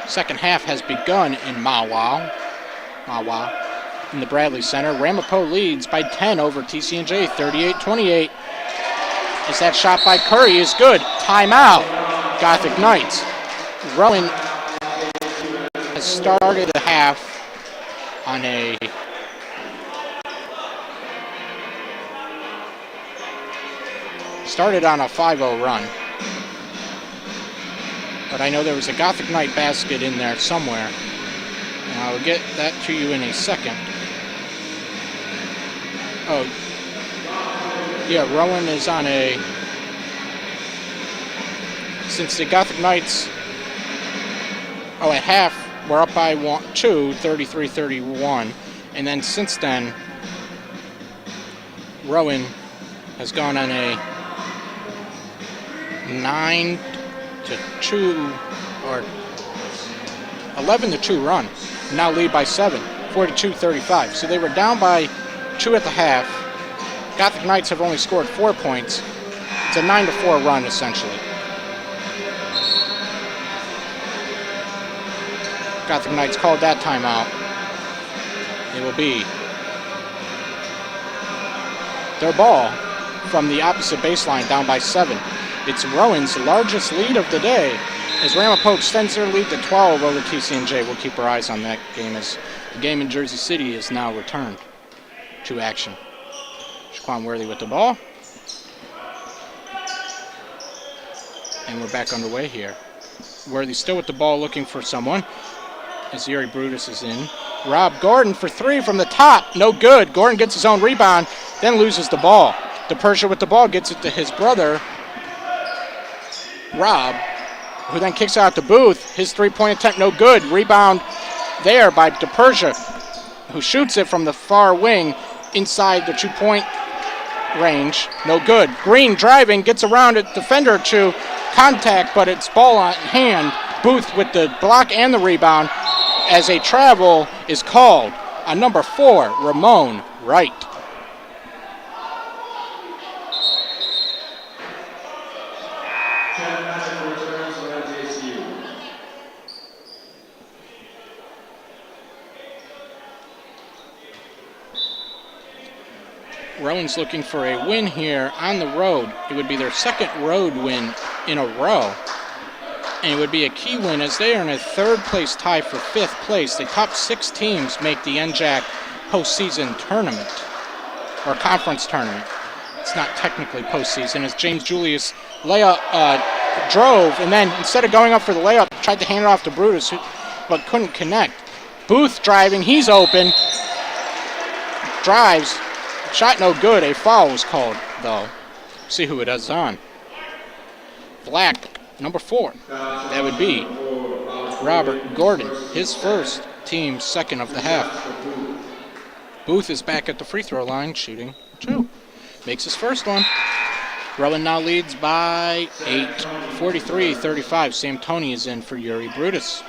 S1: Second half has begun in Mawa in the Bradley Center. Ramapo leads by 10 over TCNJ, 38-28. As that shot by Curry is good. Timeout, Gothic Knights. Rowan has started the half on a started on a 5-0 run. But I know there was a Gothic Knight basket in there somewhere, and I'll get that to you in a second. Oh, yeah, Rowan is on a... Since the Gothic Knights... Oh, at half, we're up by 2, 33-31. And then since then, Rowan has gone on a 9-2 or 11-2 run. Now lead by 7, 42-35. So they were down by 2 at the half. Gothic Knights have only scored 4 points. It's a 9-4 run, essentially. Gothic Knights called that timeout. It will be their ball from the opposite baseline, down by 7. It's Rowan's largest lead of the day as Ramapo extends their lead to 12 over TCNJ. We'll keep our eyes on that game as the game in Jersey City is now returned to action. Shaquan Worthy with the ball. And we're back underway here. Worthy still with the ball, looking for someone as Yuri Brutus is in. Rob Gordon for 3 from the top. No good. Gordon gets his own rebound, then loses the ball. DePersia with the ball gets it to his brother, Rob, who then kicks out to Booth. His three-point attempt, no good. Rebound there by DePersia, who shoots it from the far wing inside the two-point range. No good. Green driving, gets around a defender to contact, but it's ball on hand. Booth with the block and the rebound as a travel is called on number 4, Ramon Wright. Rowan's looking for a win here on the road. It would be their second road win in a row. And it would be a key win as they are in a third-place tie for 5th place. The top 6 teams make the NJAC postseason tournament, or conference tournament. It's not technically postseason, as James Julius drove, and then instead of going up for the layup, tried to hand it off to Brutus, but couldn't connect. Booth driving, he's open, drives, shot no good. A foul was called, though. See who it is on. Black, number 4. That would be Robert Gordon, his first, team's second of the half. Booth is back at the free throw line, shooting 2. Makes his first one. Rowan now leads by 8, 43-35. Sam Toney is in for Yuri Brutus.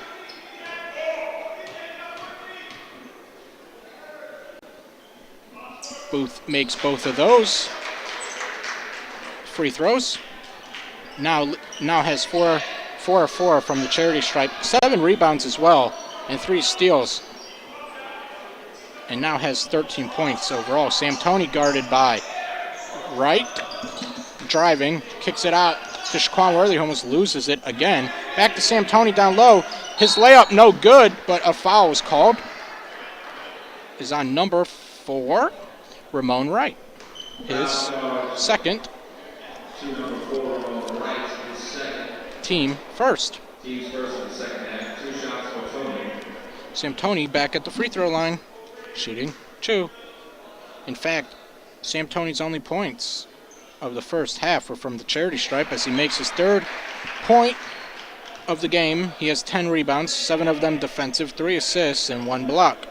S1: Booth makes both of those free throws. Now has 4 from the charity stripe, 7 rebounds as well, and 3 steals. And now has 13 points overall. Sam Toney guarded by Wright. Driving, kicks it out to Shaquan Worthy, who almost loses it again. Back to Sam Toney down low. His layup no good, but a foul was called. Is on number 4, Ramon Wright. His second. Team first. Sam Toney back at the free throw line, shooting 2. In fact, Sam Toney's only points of the first half were from the charity stripe as he makes his 3rd point of the game. He has 10 rebounds, 7 of them defensive, 3 assists, and 1 block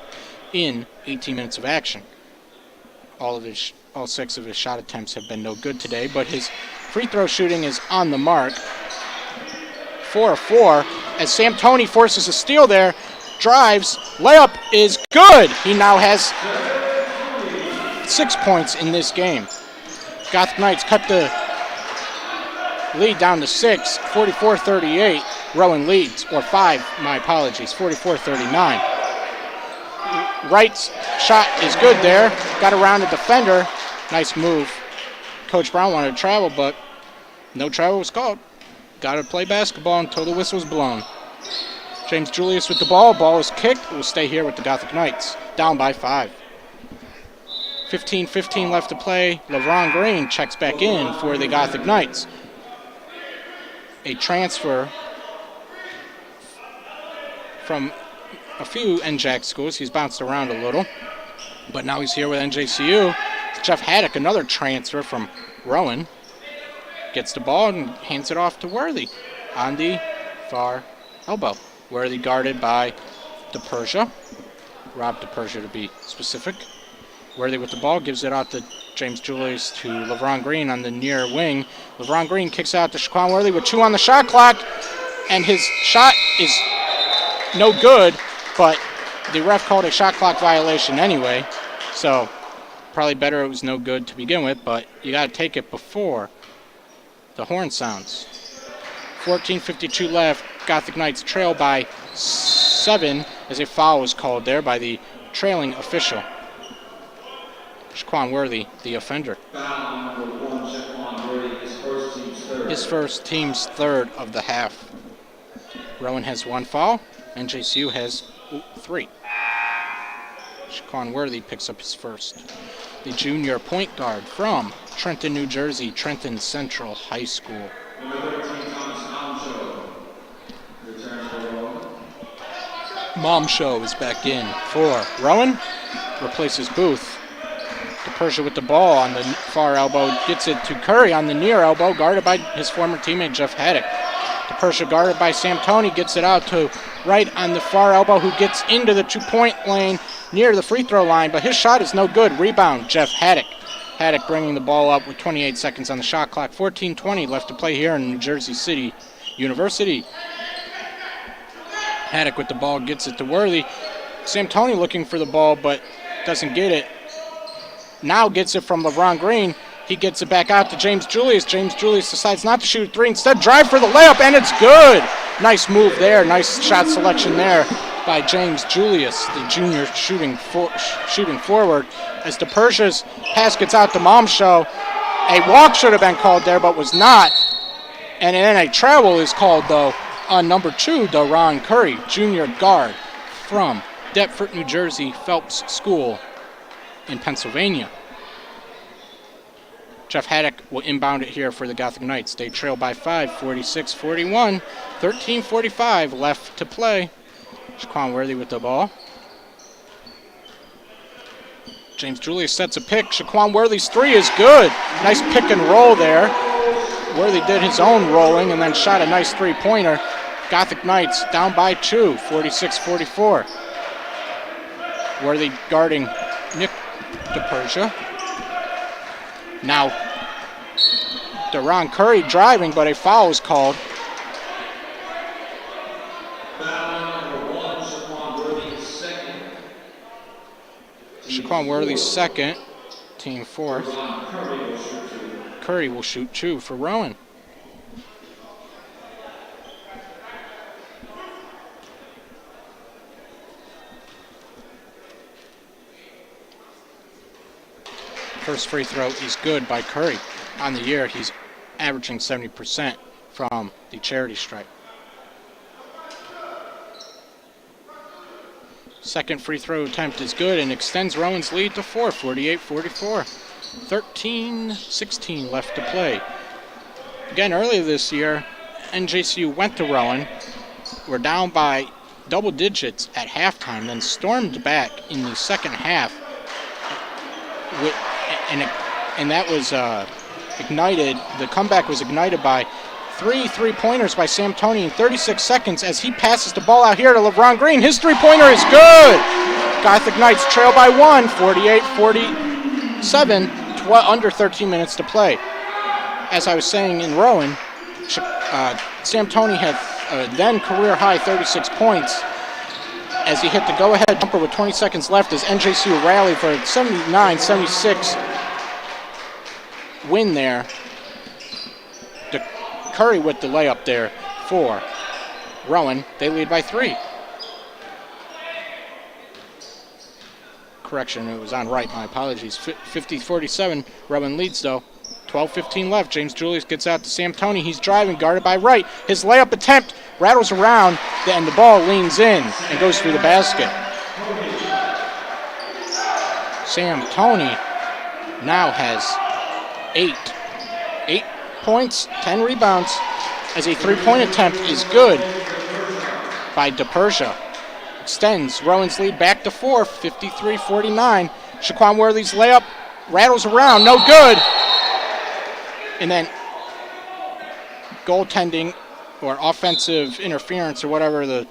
S1: in 18 minutes of action. All 6 of his shot attempts have been no good today, but his free throw shooting is on the mark. 4 of 4 as Sam Toney forces a steal there, drives, layup is good. He now has 6 points in this game. Gothic Knights cut the lead down to 6, 44-38. Rowan leads, or 5, my apologies, 44-39. Wright's shot is good there. Got around the defender. Nice move. Coach Brown wanted to travel, but no travel was called. Got to play basketball until the whistle was blown. James Julius with the ball. Ball is kicked. It will stay here with the Gothic Knights. Down by 5. 15-15 left to play. LeVron Green checks back in for the Gothic Knights. A transfer from a few NJAC schools. He's bounced around a little, but now he's here with NJCU. Jeff Haddock, another transfer from Rowan, gets the ball and hands it off to Worthy on the far elbow. Worthy guarded by DePersia. Rob DePersia to be specific. Worthy with the ball, gives it out to James Julius to LeVron Green on the near wing. LeVron Green kicks out to Shaquan Worthy with 2 on the shot clock, and his shot is no good, but the ref called a shot clock violation anyway, so probably better it was no good to begin with, but you got to take it before The horn sounds. 14:52 left. Gothic Knights trail by 7 as a foul was called there by the trailing official. Shaquan Worthy, the offender. His first, team's third of the half. Rowan has 1 foul. NJCU has 3. Shaquan Worthy picks up his first. The junior point guard from Trenton, New Jersey, Trenton Central High School. Mom Show is back in for Rowan. Replaces Booth. DePersia with the ball on the far elbow. Gets it to Curry on the near elbow, guarded by his former teammate Jeff Haddock. DePersia guarded by Sam Toney. Gets it out to right on the far elbow, who gets into the 2-point lane near the free throw line, but his shot is no good. Rebound, Jeff Haddock. Haddock bringing the ball up with 28 seconds on the shot clock. 14:20 left to play here in New Jersey City University. Haddock with the ball, gets it to Worthy. Sam Toney looking for the ball, but doesn't get it. Now gets it from LeBron Green. He gets it back out to James Julius. James Julius decides not to shoot a 3. Instead, drive for the layup, and it's good. Nice move there. Nice shot selection there by James Julius, the junior shooting forward. As DePersia's pass gets out to Mom Show, a walk should have been called there, but was not. And then a travel is called, though, on number 2, Deron Curry, junior guard from Deptford, New Jersey, Phelps School in Pennsylvania. Jeff Haddock will inbound it here for the Gothic Knights. They trail by 5, 46-41. 13:45 left to play. Shaquan Worthy with the ball. James Julius sets a pick. Shaquan Worthy's 3 is good. Nice pick and roll there. Worthy did his own rolling and then shot a nice 3-pointer. Gothic Knights down by 2, 46-44. Worthy guarding Nick DePersia. Now, Deron Curry driving, but a foul is called. Shaquan Worthy's second, team 4th. Curry will shoot 2 for Rowan. First free throw is good by Curry. On the year, he's averaging 70% from the charity stripe. Second free throw attempt is good and extends Rowan's lead to 4, 48-44. 13:16 left to play. Again, earlier this year, NJCU went to Rowan. We're down by double digits at halftime, then stormed back in the second half. And that was ignited. The comeback was ignited by 3 3-pointers by Sam Toney in 36 seconds as he passes the ball out here to LeBron Green. His 3-pointer is good. Gothic Knights trail by 1, 48-47, under 13 minutes to play. As I was saying in Rowan, Sam Toney had then career-high 36 points as he hit the go-ahead jumper with 20 seconds left as NJCU rallied for a 79-76 win there. Curry with the layup there for Rowan. They lead by 3. Correction, it was on right. My apologies. 50-47. Rowan leads, though. 12:15 left. James Julius gets out to Sam Toney. He's driving, guarded by Wright. His layup attempt rattles around, and the ball leans in and goes through the basket. Sam Toney now has 8 points, 10 rebounds, as a 3-point attempt is good by DePersia. Extends Rowan's lead back to 4, 53-49. Shaquan Worthy's layup rattles around, no good. And then goaltending or offensive interference or whatever the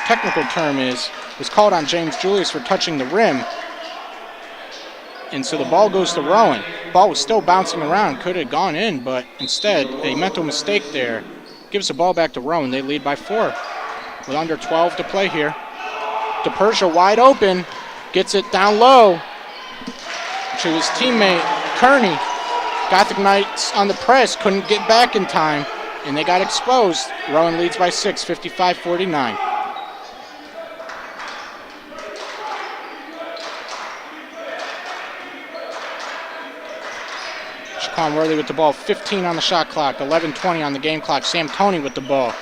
S1: technical term is, was called on James Julius for touching the rim. And so the ball goes to Rowan. Ball was still bouncing around, could have gone in, but instead a mental mistake there gives the ball back to Rowan. They lead by 4 with under 12 to play here. DePersia wide open, gets it down low to his teammate Kearney. Gothic Knights on the press couldn't get back in time, and they got exposed. Rowan leads by 6, 55-49. Shaquan Worthy with the ball, 15 on the shot clock, 11:20 on the game clock. Sam Toney with the ball,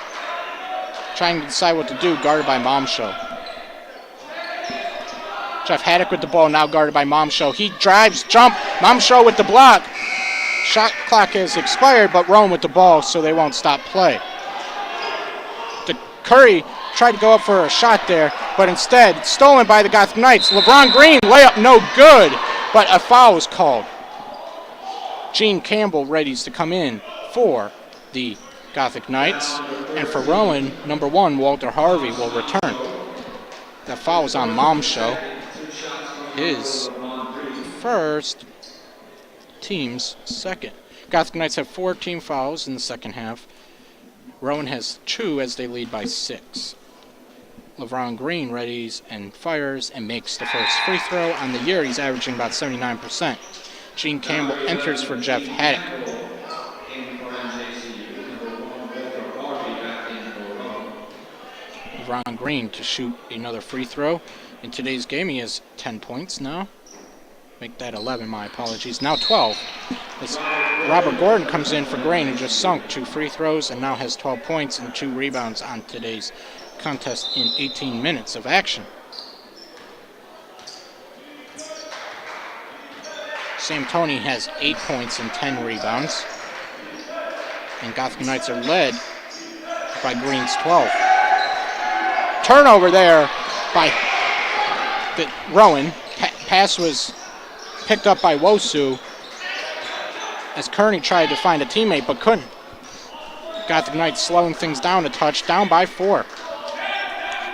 S1: trying to decide what to do, guarded by Momshow. Jeff Haddock with the ball, now guarded by Momshow. He drives, jump, Momshow with the block. Shot clock has expired, but Rowan with the ball, so they won't stop play. Curry tried to go up for a shot there, but instead stolen by the Gothic Knights. LeBron Green, layup no good, but a foul was called. Gene Campbell readies to come in for the Gothic Knights, and for Rowan, number 1, Walter Harvey, will return. That foul was on Momshow, his first, team's second. Gothic Knights have 4 team fouls in the second half. Rowan has 2 as they lead by 6. LeBron Green readies and fires and makes the first free throw. On the year, he's averaging about 79%. Gene Campbell enters for Jeff Haddock. LeBron Green to shoot another free throw. In today's game, he has 10 points now. Make that 11, my apologies. Now 12. As Robert Gordon comes in for Green, who just sunk 2 free throws and now has 12 points and 2 rebounds on today's contest in 18 minutes of action. Sam Toney has 8 points and 10 rebounds. And Gothic Knights are led by Green's 12. Turnover there by Rowan. Pass was picked up by Wosu as Kearney tried to find a teammate but couldn't. Gothic Knights slowing things down a touch, down by 4.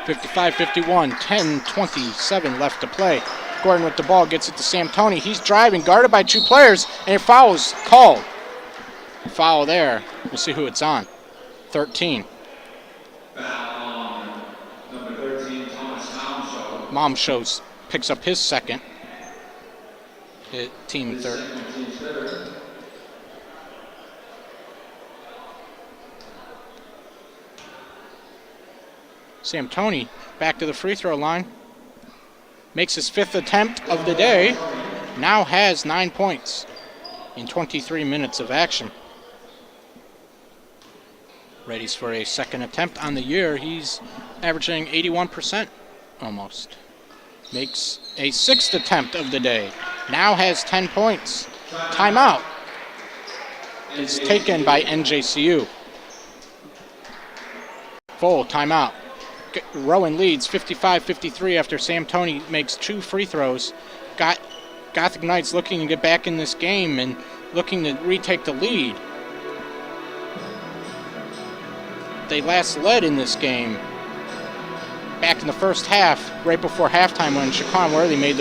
S1: 55-51, 10:27 left to play. Gordon with the ball gets it to Sam Toney. He's driving, guarded by 2 players, and a foul is called. Foul there. We'll see who it's on. 13. Momshow picks up his second. Team third. Sam Toney back to the free throw line. Makes his 5th attempt of the day. Now has 9 points in 23 minutes of action. Readies for a second attempt on the year. He's averaging 81% almost. Makes a 6th attempt of the day. Now has 10 points. Timeout is taken by NJCU. Full timeout. Rowan leads 55-53 after Sam Toney makes 2 free throws. Gothic Knights looking to get back in this game and looking to retake the lead. They last led in this game back in the first half, right before halftime, when Shaquan Worthy made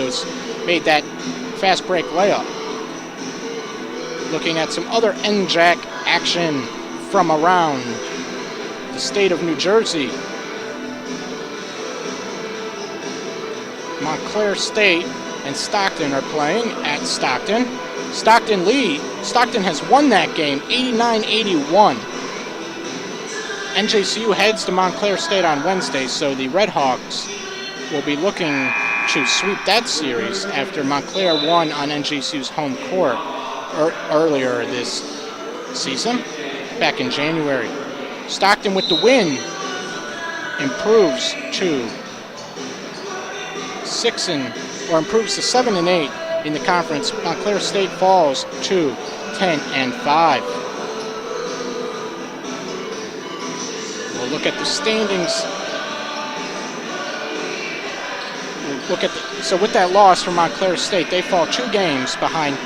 S1: that fast break layup. Looking at some other NJAC action from around the state of New Jersey. Montclair State and Stockton are playing at Stockton. Stockton has won that game 89-81. NJCU heads to Montclair State on Wednesday, so the Red Hawks will be looking to sweep that series after Montclair won on NJCU's home court earlier this season, back in January. Stockton with the win improves to 7-8 in the conference. Montclair State falls to 10-5. We'll look at the standings. So with that loss for Montclair State, they fall 2 games behind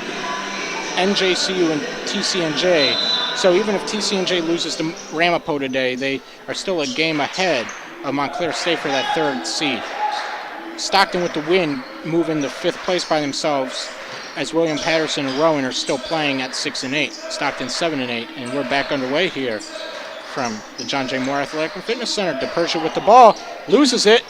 S1: NJCU and TCNJ. So even if TCNJ loses to Ramapo today, they are still a game ahead of Montclair State for that 3rd seed. Stockton with the win move into 5th place by themselves, as William Patterson and Rowan are still playing at 6-8. Stockton 7-8, and we're back underway here from the John J. Moore Athletic and Fitness Center. DePersia with the ball, loses it.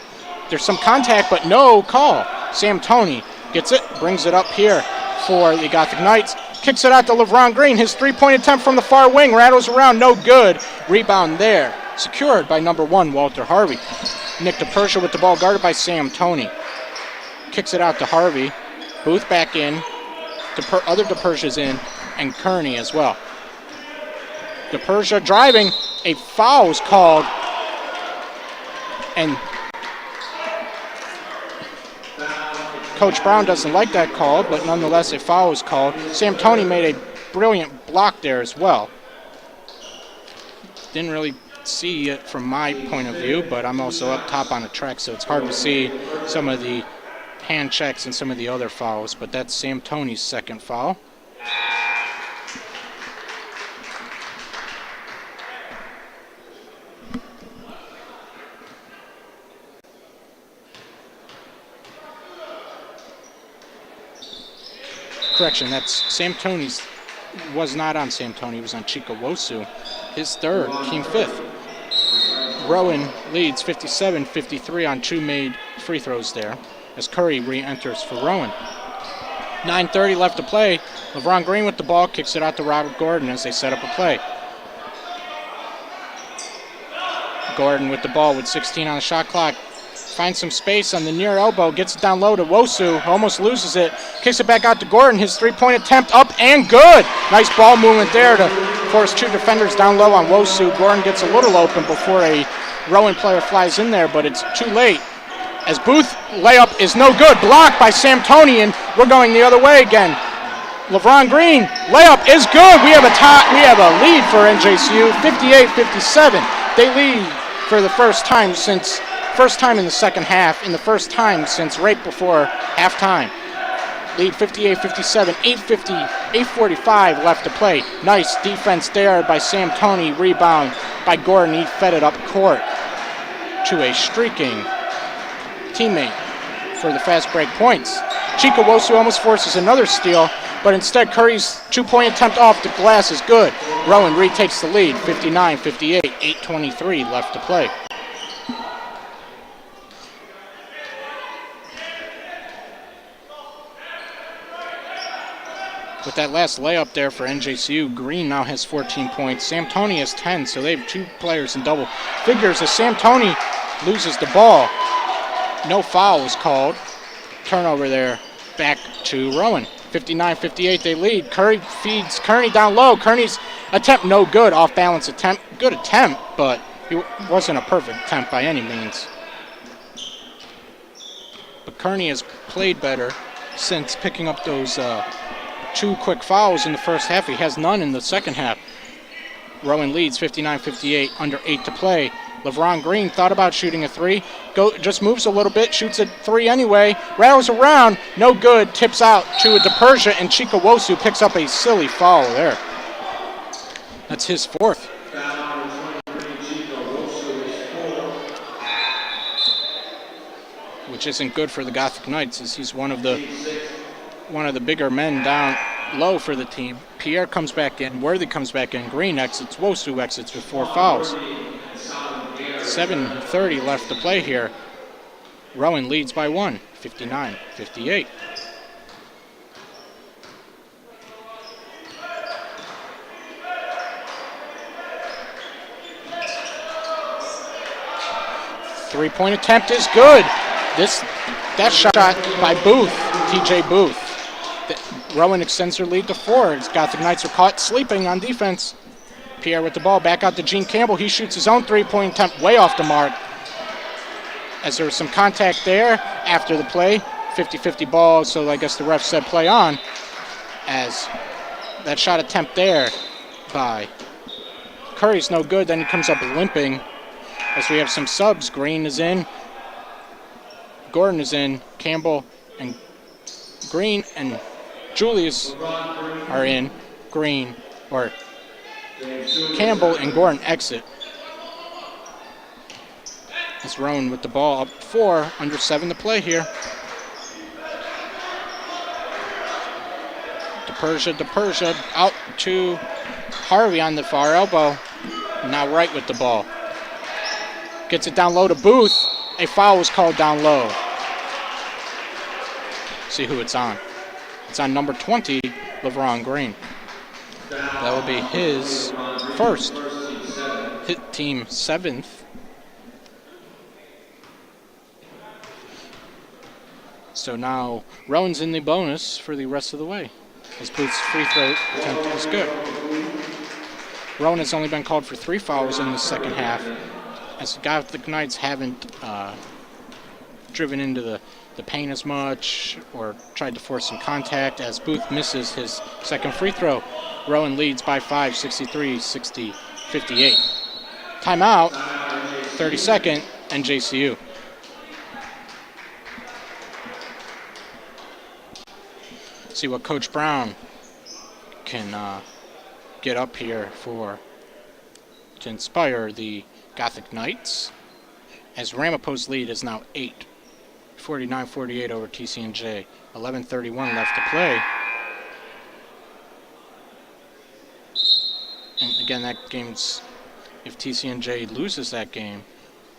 S1: There's some contact, but no call. Sam Toney gets it, brings it up here for the Gothic Knights. kicks it out to LeVron Green. His three-point attempt from the far wing rattles around, no good. Rebound there, secured by number 1, Walter Harvey. Nick DePersia with the ball, guarded by Sam Toney. Kicks it out to Harvey. Booth back in. Other DePersia's in, and Kearney as well. DePersia driving. A foul is called. And Coach Brown doesn't like that call, but nonetheless a foul is called. Sam Toney made a brilliant block there as well. Didn't really see it from my point of view, but I'm also up top on the track, so it's hard to see some of the hand checks and some of the other fouls, but that's Sam Toney's second foul. Correction, that's Sam Toney's, was not on Sam Toney, it was on Chika Wosu. His third, team fifth. Rowan leads 57-53 on 2 made free throws there as Curry re-enters for Rowan. 9:30 left to play. LeVron Green with the ball, kicks it out to Robert Gordon as they set up a play. Gordon with the ball with 16 on the shot clock. Finds some space on the near elbow, gets it down low to Wosu, almost loses it, kicks it back out to Gordon, his three-point attempt up and good! Nice ball movement there to force 2 defenders down low on Wosu. Gordon gets a little open before a Rowan player flies in there, but it's too late. As Booth layup is no good, blocked by Sam Toney, and we're going the other way again. LeVron Green, layup is good! We have a lead for NJCU, 58-57. They lead for the first time in the second half, and the first time since right before halftime. Lead 58-57, 8:45 left to play. Nice defense there by Sam Toney, rebound by Gordon. He fed it up court to a streaking teammate for the fast break points. Chika Wosu almost forces another steal, but instead Curry's 2-point attempt off the glass is good. Rowan retakes the lead, 59-58, 8:23 left to play. With that last layup there for NJCU, Green now has 14 points. Sam Toney has 10, so they have 2 players in double figures as Sam Toney loses the ball. No foul was called. Turnover there back to Rowan. 59-58 they lead. Curry feeds Kearney down low. Kearney's attempt no good, off balance attempt. Good attempt, but it wasn't a perfect attempt by any means. But Kearney has played better since picking up those 2 quick fouls in the first half. He has none in the second half. Rowan leads 59-58, under 8 to play. LeVron Green thought about shooting a 3. Just moves a little bit, shoots a 3 anyway. Rattles around, no good. Tips out to a DePersia, and Chika Wosu picks up a silly foul there. That's his 4th. Which isn't good for the Gothic Knights, as he's one of the bigger men down low for the team. Pierre comes back in, Worthy comes back in, Green exits, Wosu exits with 4 fouls. 7:30 left to play here. Rowan leads by 1, 59-58. Three-point attempt is good. That shot by Booth, TJ Booth. Rowan extends their lead to 4. Gothic Knights are caught sleeping on defense. Pierre with the ball, back out to Gene Campbell. He shoots his own 3-point attempt way off the mark. As there was some contact there after the play. 50-50 ball, so I guess the ref said play on. As that shot attempt there by Curry's no good, then he comes up limping. As we have some subs, Green is in. Gordon is in. Campbell and Green and Julius are in. Campbell and Gordon exit. As Rowan with the ball up 4, under 7 to play here. DePersia out to Harvey on the far elbow. Now Wright with the ball. Gets it down low to Booth. A foul was called down low. See who it's on. It's on number 20, LeBron Green. That will be his first, hit team 7th. So now Rowan's in the bonus for the rest of the way. His Booth's free throw attempt is good. Rowan has only been called for 3 fouls in the second half, as the Gothic Knights haven't driven into the paint as much or tried to force some contact, as Booth misses his second free throw. Rowan leads by 5, 63-58. Timeout, 32nd, NJCU. See what Coach Brown can get up here to inspire the Gothic Knights, as Ramapo's lead is now 8, 49-48 over TCNJ. 11:31 left to play. And again, that game's, if TCNJ loses that game,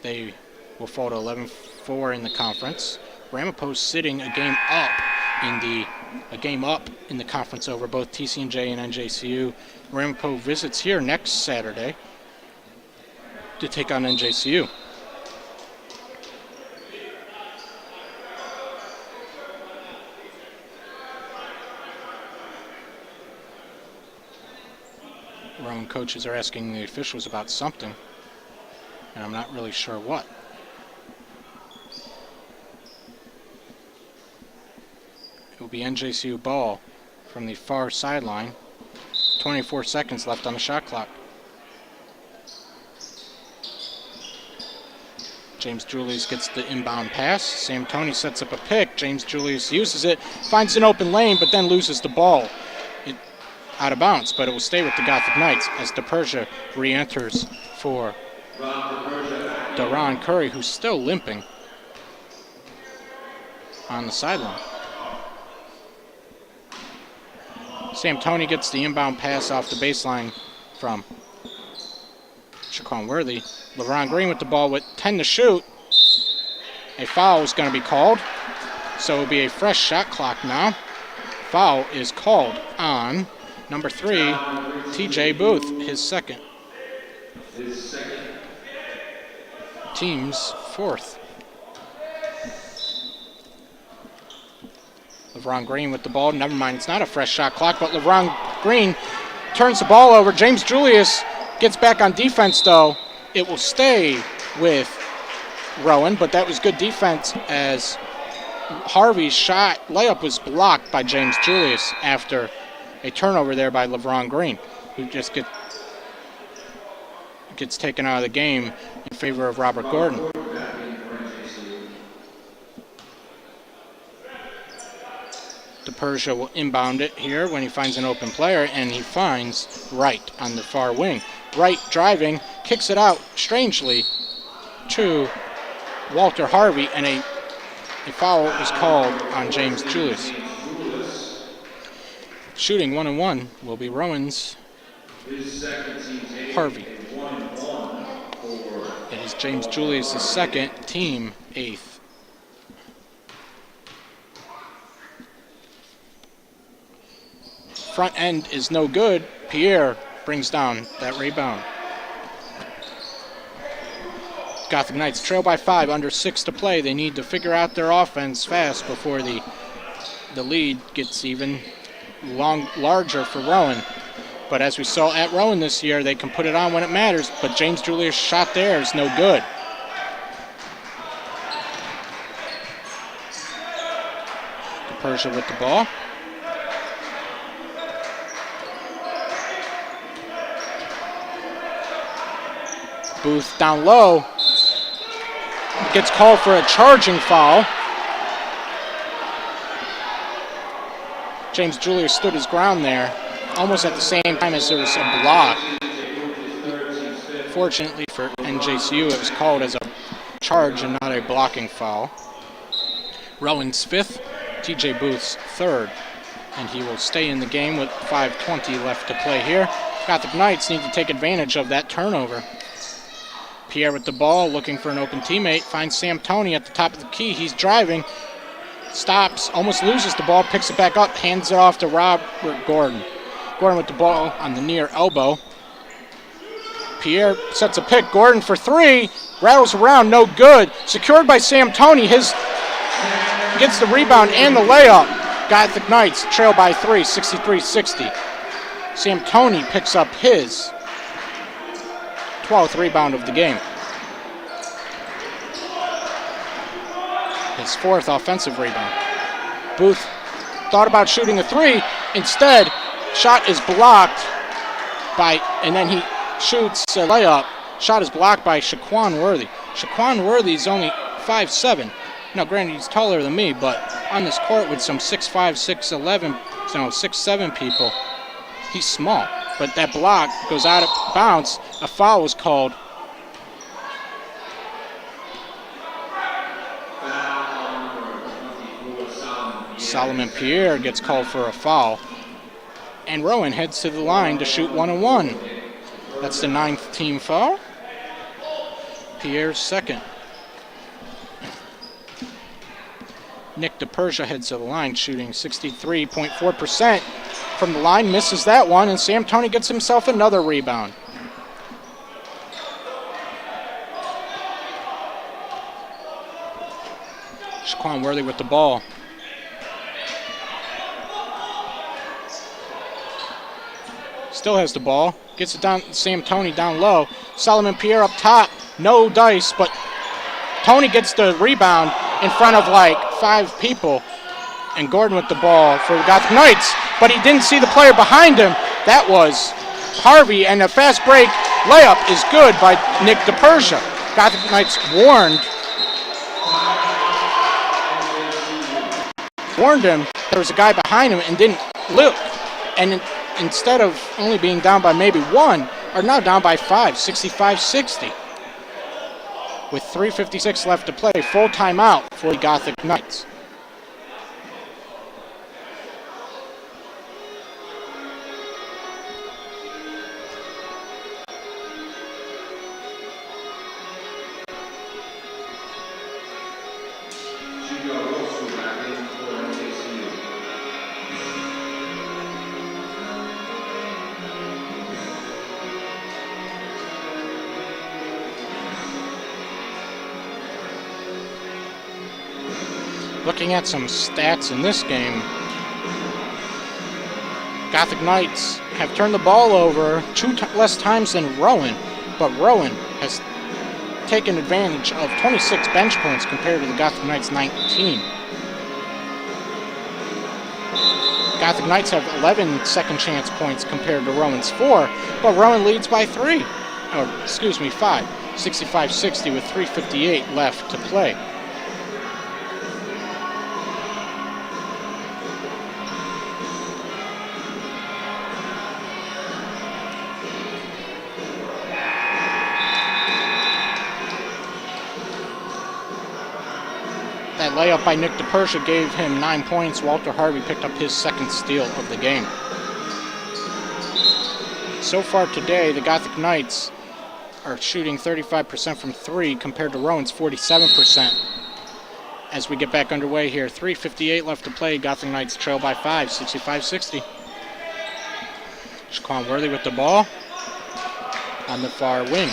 S1: they will fall to 11-4 in the conference. Ramapo's sitting a game up in the conference over both TCNJ and NJCU. Ramapo visits here next Saturday to take on NJCU. Rowan coaches are asking the officials about something, and I'm not really sure what. It will be NJCU ball from the far sideline. 24 seconds left on the shot clock. James Julius gets the inbound pass. Sam Toney sets up a pick. James Julius uses it, finds an open lane, but then loses the ball. Out of bounds, but it will stay with the Gothic Knights as DePersia re-enters for Daron Curry, who's still limping on the sideline. Sam Toney gets the inbound pass off the baseline from Shaquan Worthy. LeBron Green with the ball with 10 to shoot. A foul is going to be called, so it will be a fresh shot clock now. Foul is called on number 3, TJ Booth, his second. Team's 4th. LeBron Green with the ball. Never mind, it's not a fresh shot clock, but LeBron Green turns the ball over. James Julius gets back on defense, though. It will stay with Rowan, but that was good defense as Harvey's layup was blocked by James Julius after a turnover there by LeBron Green, who just gets taken out of the game in favor of Robert Gordon. DePersia will inbound it here when he finds an open player, and he finds Wright on the far wing. Wright driving, kicks it out strangely to Walter Harvey, and a foul is called on James Julius. Shooting 1-1 will be Rowan's Harvey. It is James Julius' second, team 8th. Front end is no good. Pierre brings down that rebound. Gothic Knights trail by 5, under 6 to play. They need to figure out their offense fast before the lead gets even larger for Rowan. But as we saw at Rowan this year, they can put it on when it matters, but James Julius' shot there is no good. DePersia with the ball. Booth down low. Gets called for a charging foul. James Julius stood his ground there, almost at the same time as there was a block. Fortunately for NJCU, it was called as a charge and not a blocking foul. Rowan's 5th, TJ Booth's 3rd, and he will stay in the game with 5:20 left to play here. Gothic Knights need to take advantage of that turnover. Pierre with the ball, looking for an open teammate, finds Sam Toney at the top of the key. He's driving, stops, almost loses the ball, picks it back up, hands it off to Robert Gordon. Gordon with the ball on the near elbow. Pierre sets a pick. Gordon for three. Rattles around, no good. Secured by Sam Toney. His gets the rebound and the layup. Gothic Knights trail by three, 63-60. Sam Toney picks up his 12th rebound of the game. His 4th offensive rebound. Booth thought about shooting a three. Instead, shot is blocked by, and then he shoots a layup. Shot is blocked by Shaquan Worthy. Shaquan Worthy is only 5'7". Now, granted, he's taller than me, but on this court with some 6'5", 6'11", 6'7" people, he's small. But that block goes out of bounds. A foul was called. Solomon Pierre gets called for a foul. And Rowan heads to the line to shoot 1-on-1. That's the 9th team foul. Pierre's 2nd. Nick DePersia heads to the line, shooting 63.4% from the line, misses that one, and Sam Toney gets himself another rebound. Shaquan Worthy with the ball. Still has the ball. Gets it down, Sam Toney down low. Solomon Pierre up top. No dice, but Toney gets the rebound in front of like 5 people. And Gordon with the ball for the Gothic Knights. But he didn't see the player behind him. That was Harvey, and a fast break layup is good by Nick DePersia. Gothic Knights warned him there was a guy behind him and didn't look. And instead of only being down by maybe 1, are now down by 5, 65-60. With 3:56 left to play, full timeout for the Gothic Knights. Looking at some stats in this game, Gothic Knights have turned the ball over 2 less times than Rowan, but Rowan has taken advantage of 26 bench points compared to the Gothic Knights' 19. Gothic Knights have 11 second chance points compared to Rowan's 4, but Rowan leads by 5, 65-60 with 3:58 left to play. That layup by Nick DePersia gave him 9 points. Walter Harvey picked up his 2nd steal of the game. So far today, the Gothic Knights are shooting 35% from 3 compared to Rowan's 47%. As we get back underway here, 3:58 left to play. Gothic Knights trail by 5, 65-60. Shaquan Worthy with the ball on the far wing.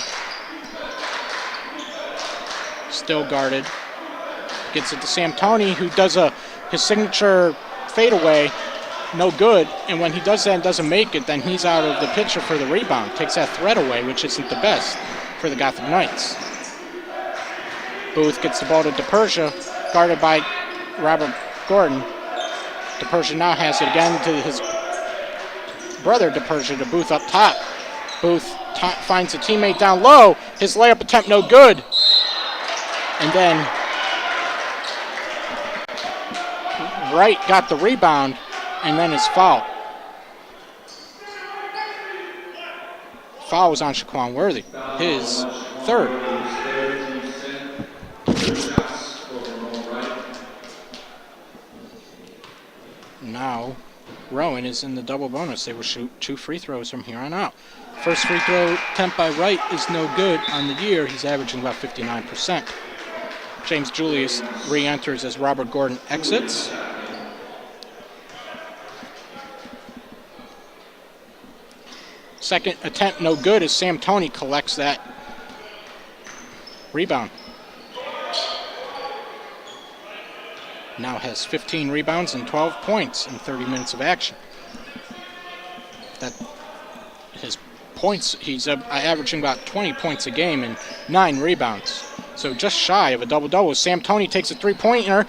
S1: Still guarded. Gets it to Sam Toney, who does his signature fadeaway, no good. And when he does that and doesn't make it, then he's out of the picture for the rebound. Takes that threat away, which isn't the best for the Gothic Knights. Booth gets the ball to DePersia, guarded by Robert Gordon. DePersia now has it again to his brother DePersia, to Booth up top. Booth finds a teammate down low. His layup attempt no good. And then Wright got the rebound, and then his foul. Foul was on Shaquan Worthy, his 3rd. Now, Rowan is in the double bonus. They will shoot 2 free throws from here on out. First free throw attempt by Wright is no good on the year. He's averaging about 59%. James Julius re-enters as Robert Gordon exits. Second attempt no good as Sam Toney collects that rebound. Now has 15 rebounds and 12 points in 30 minutes of action. That his points, he's averaging about 20 points a game and 9 rebounds. So just shy of a double-double. Sam Toney takes a three-pointer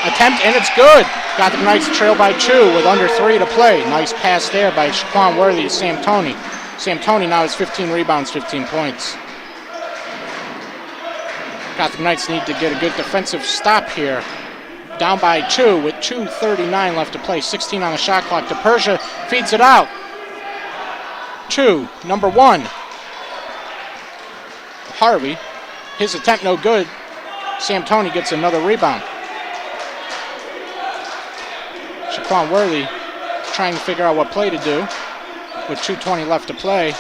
S1: attempt, and it's good. Gothic Knights trail by 2 with under 3 to play. Nice pass there by Shaquan Worthy to Sam Toney. Sam Toney now has 15 rebounds, 15 points. Gothic Knights need to get a good defensive stop here. Down by 2 with 2:39 left to play. 16 on the shot clock. DePersia feeds it out. 2, number 1. Harvey. His attempt no good. Sam Toney gets another rebound. Shaquan Worthy trying to figure out what play to do with 2:20 left to play.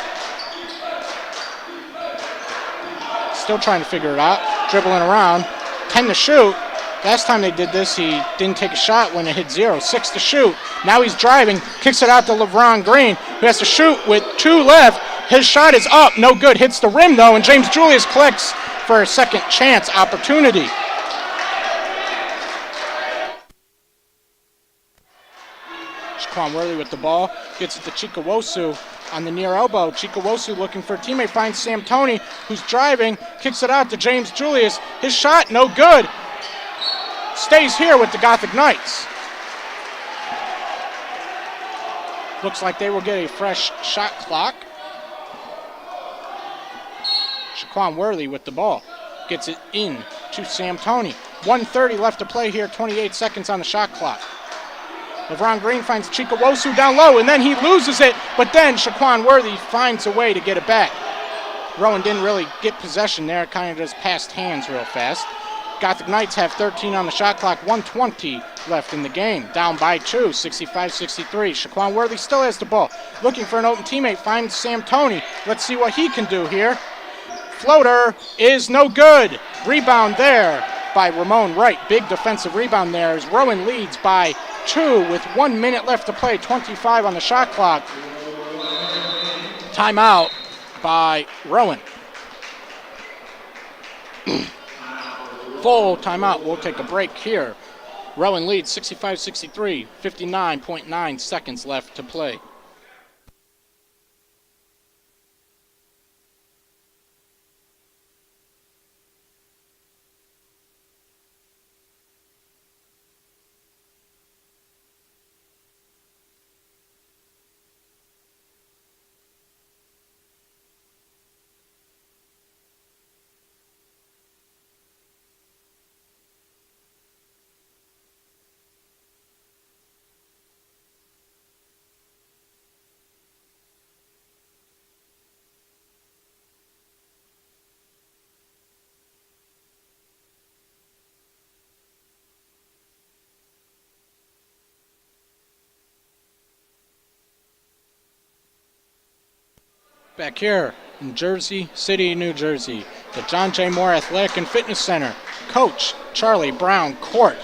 S1: Still trying to figure it out. Dribbling around. 10 to shoot. Last time they did this, he didn't take a shot when it hit 0. 6 to shoot. Now he's driving. Kicks it out to LeBron Green, who has to shoot with 2 left. His shot is up. No good. Hits the rim, though, and James Julius collects for a second chance opportunity. Shaquan Worthy with the ball. Gets it to Chikawosu on the near elbow. Chikawosu looking for a teammate. Finds Sam Toney, who's driving. Kicks it out to James Julius. His shot, no good. Stays here with the Gothic Knights. Looks like they will get a fresh shot clock. Shaquan Worthy with the ball. Gets it in to Sam Toney. 1:30 left to play here, 28 seconds on the shot clock. LeBron Green finds Chikawosu down low, and then he loses it, but then Shaquan Worthy finds a way to get it back. Rowan didn't really get possession there, kind of just passed hands real fast. Gothic Knights have 13 on the shot clock, 1:20 left in the game. Down by 2, 65-63. Shaquan Worthy still has the ball. Looking for an open teammate, finds Sam Toney. Let's see what he can do here. Floater is no good. Rebound there by Ramon Wright. Big defensive rebound there as Rowan leads by 2 with 1 minute left to play, 25 on the shot clock. Timeout by Rowan. Full timeout. We'll take a break here. Rowan leads 65-63, 59.9 seconds left to play. Back here in Jersey City, New Jersey, the John J. Moore Athletic and Fitness Center. Coach Charlie Brown court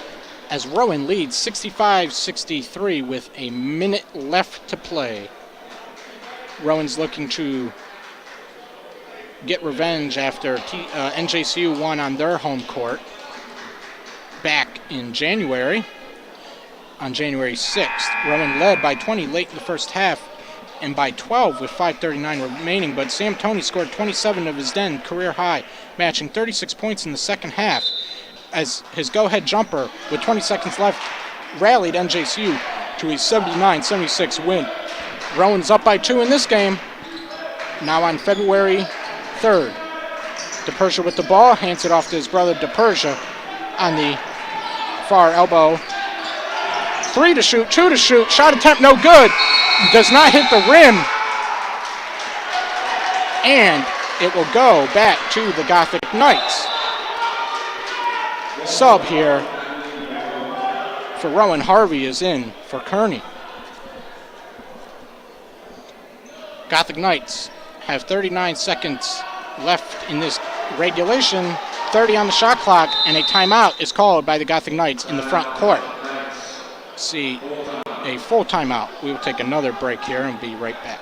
S1: as Rowan leads 65-63 with a minute left to play. Rowan's looking to get revenge after NJCU won on their home court back in January. On January 6th, Rowan led by 20 late in the first half and by 12 with 5:39 remaining, but Sam Toney scored 27 of his then career high, matching 36 points in the second half as his go-ahead jumper with 20 seconds left rallied NJCU to a 79-76 win. Rowan's up by 2 in this game. Now on February 3rd, DePersia with the ball, hands it off to his brother DePersia on the far elbow. 3 to shoot, 2 to shoot, shot attempt no good. Does not hit the rim. And it will go back to the Gothic Knights. Sub here for Rowan Harvey is in for Kearney. Gothic Knights have 39 seconds left in this regulation 30 on the shot clock, and a timeout is called by the Gothic Knights in the front court. See, a full timeout. We will take another break here and be right back.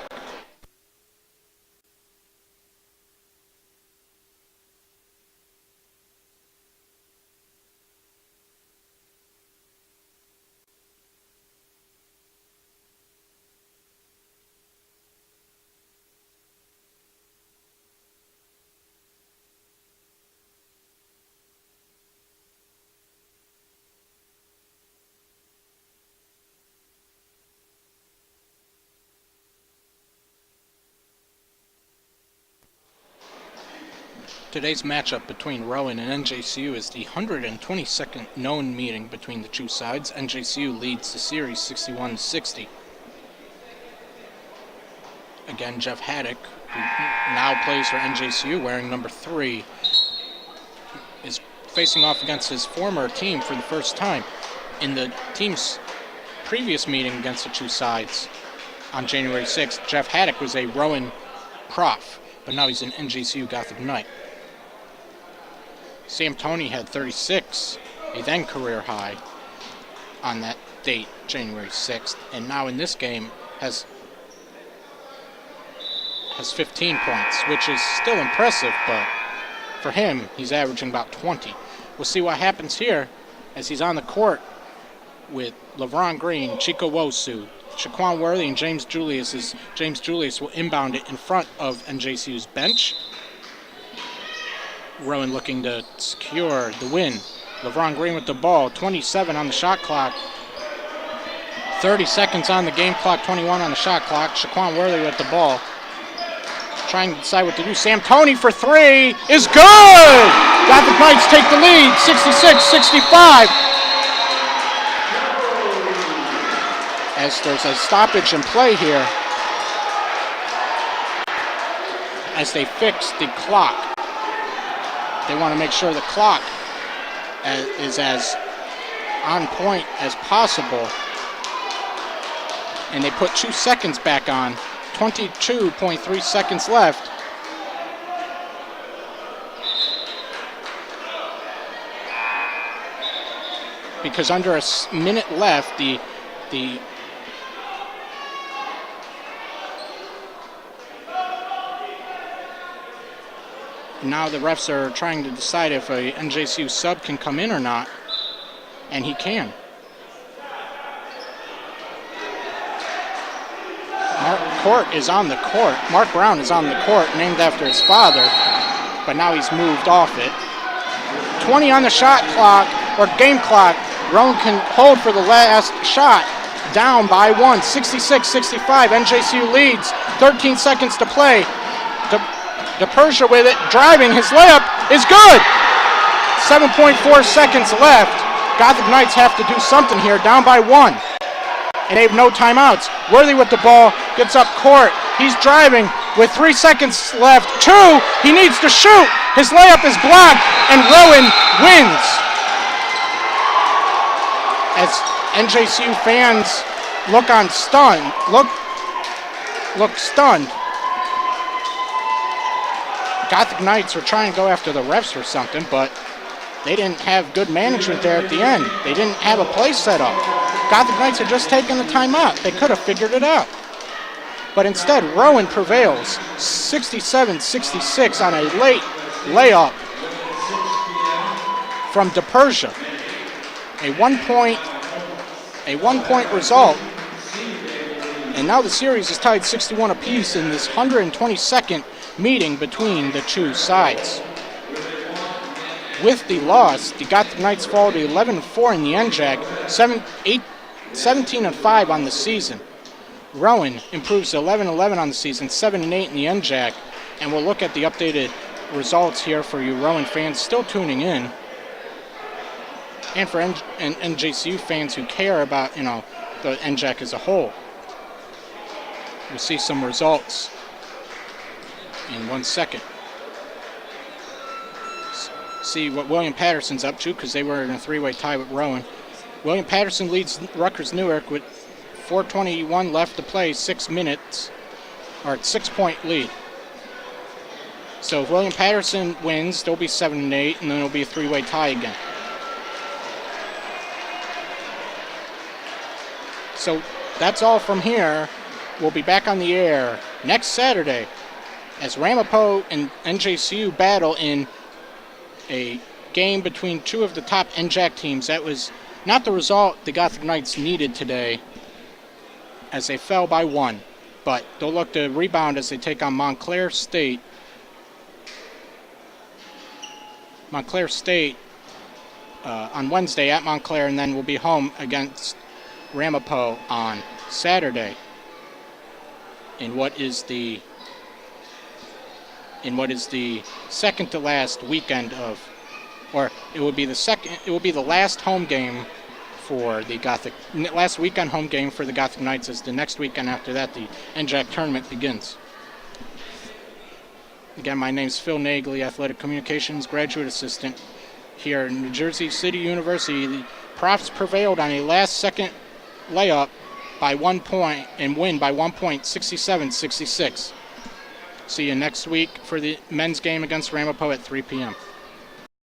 S1: Today's matchup between Rowan and NJCU is the 122nd known meeting between the two sides. NJCU leads the series 61-60. Again, Jeff Haddock, who now plays for NJCU wearing number 3, is facing off against his former team for the first time. In the team's previous meeting against the two sides on January 6th, Jeff Haddock was a Rowan Prof, but now he's an NJCU Gothic Knight. Sam Toney had 36, a then career high on that date, January 6th, and now in this game has 15 points, which is still impressive, but for him, he's averaging about 20. We'll see what happens here as he's on the court with LeVron Green, Chico Wosu, Shaquan Worthy, and James Julius. As James Julius will inbound it in front of NJCU's bench. Rowan looking to secure the win. LeVron Green with the ball, 27 on the shot clock. 30 seconds on the game clock, 21 on the shot clock. Shaquan Worthy with the ball, trying to decide what to do. Sam Toney for 3 is good! Gothic Knights take the lead, 66-65. As there's a stoppage in play here, as they fix the clock. They want to make sure the clock is as on point as possible. And they put 2 seconds back on. 22.3 seconds left. Because under a minute left, now the refs are trying to decide if a NJCU sub can come in or not, and he can. Mark Brown is on the court, named after his father, but now he's moved off it. 20 on the shot clock, or game clock. Rowan can hold for the last shot. Down by 1, 66-65. NJCU leads, 13 seconds to play. DePersia with it, driving, his layup is good! 7.4 seconds left. Gothic Knights have to do something here, down by 1. And they have no timeouts. Worthy with the ball, gets up court. He's driving with 3 seconds left. 2, he needs to shoot. His layup is blocked, and Rowan wins. As NJCU fans look stunned. Gothic Knights were trying to go after the refs or something, but they didn't have good management there at the end. They didn't have a play set up. Gothic Knights had just taken the timeout. They could have figured it out. But instead, Rowan prevails, 67-66 on a late layup from DePersia. A one-point result. And now the series is tied 61 apiece in this 122nd meeting between the two sides. With the loss, the Gothic Knights fall to 11-4 in the NJAC, 17-5 on the season. Rowan improves to 11-11 on the season, 7-8 in the NJAC, and we'll look at the updated results here for you Rowan fans still tuning in, and for NJCU fans who care about, the NJAC as a whole. We'll see some results in 1 second. See what William Patterson's up to, because they were in a 3-way tie with Rowan. William Patterson leads Rutgers Newark with 4:21 left to play, 6 minutes, or 6-point lead. So if William Patterson wins, they'll be 7-8, and then it'll be a three-way tie again. So that's all from here. We'll be back on the air next Saturday as Ramapo and NJCU battle in a game between two of the top NJAC teams. That was not the result the Gothic Knights needed today, as they fell by 1. But they'll look to rebound as they take on Montclair State. Montclair State on Wednesday at Montclair, and then we'll be home against Ramapo on Saturday in what is the second to last weekend of, or it will be the last home game for the last weekend home game for the Gothic Knights, as the next weekend after that the NJAC tournament begins. Again, my name's Phil Nagley, Athletic Communications Graduate Assistant here at New Jersey City University. The Profs prevailed on a last-second layup by 1 point and win by 1 point, 67-66. See you next week for the men's game against Ramapo at 3 p.m.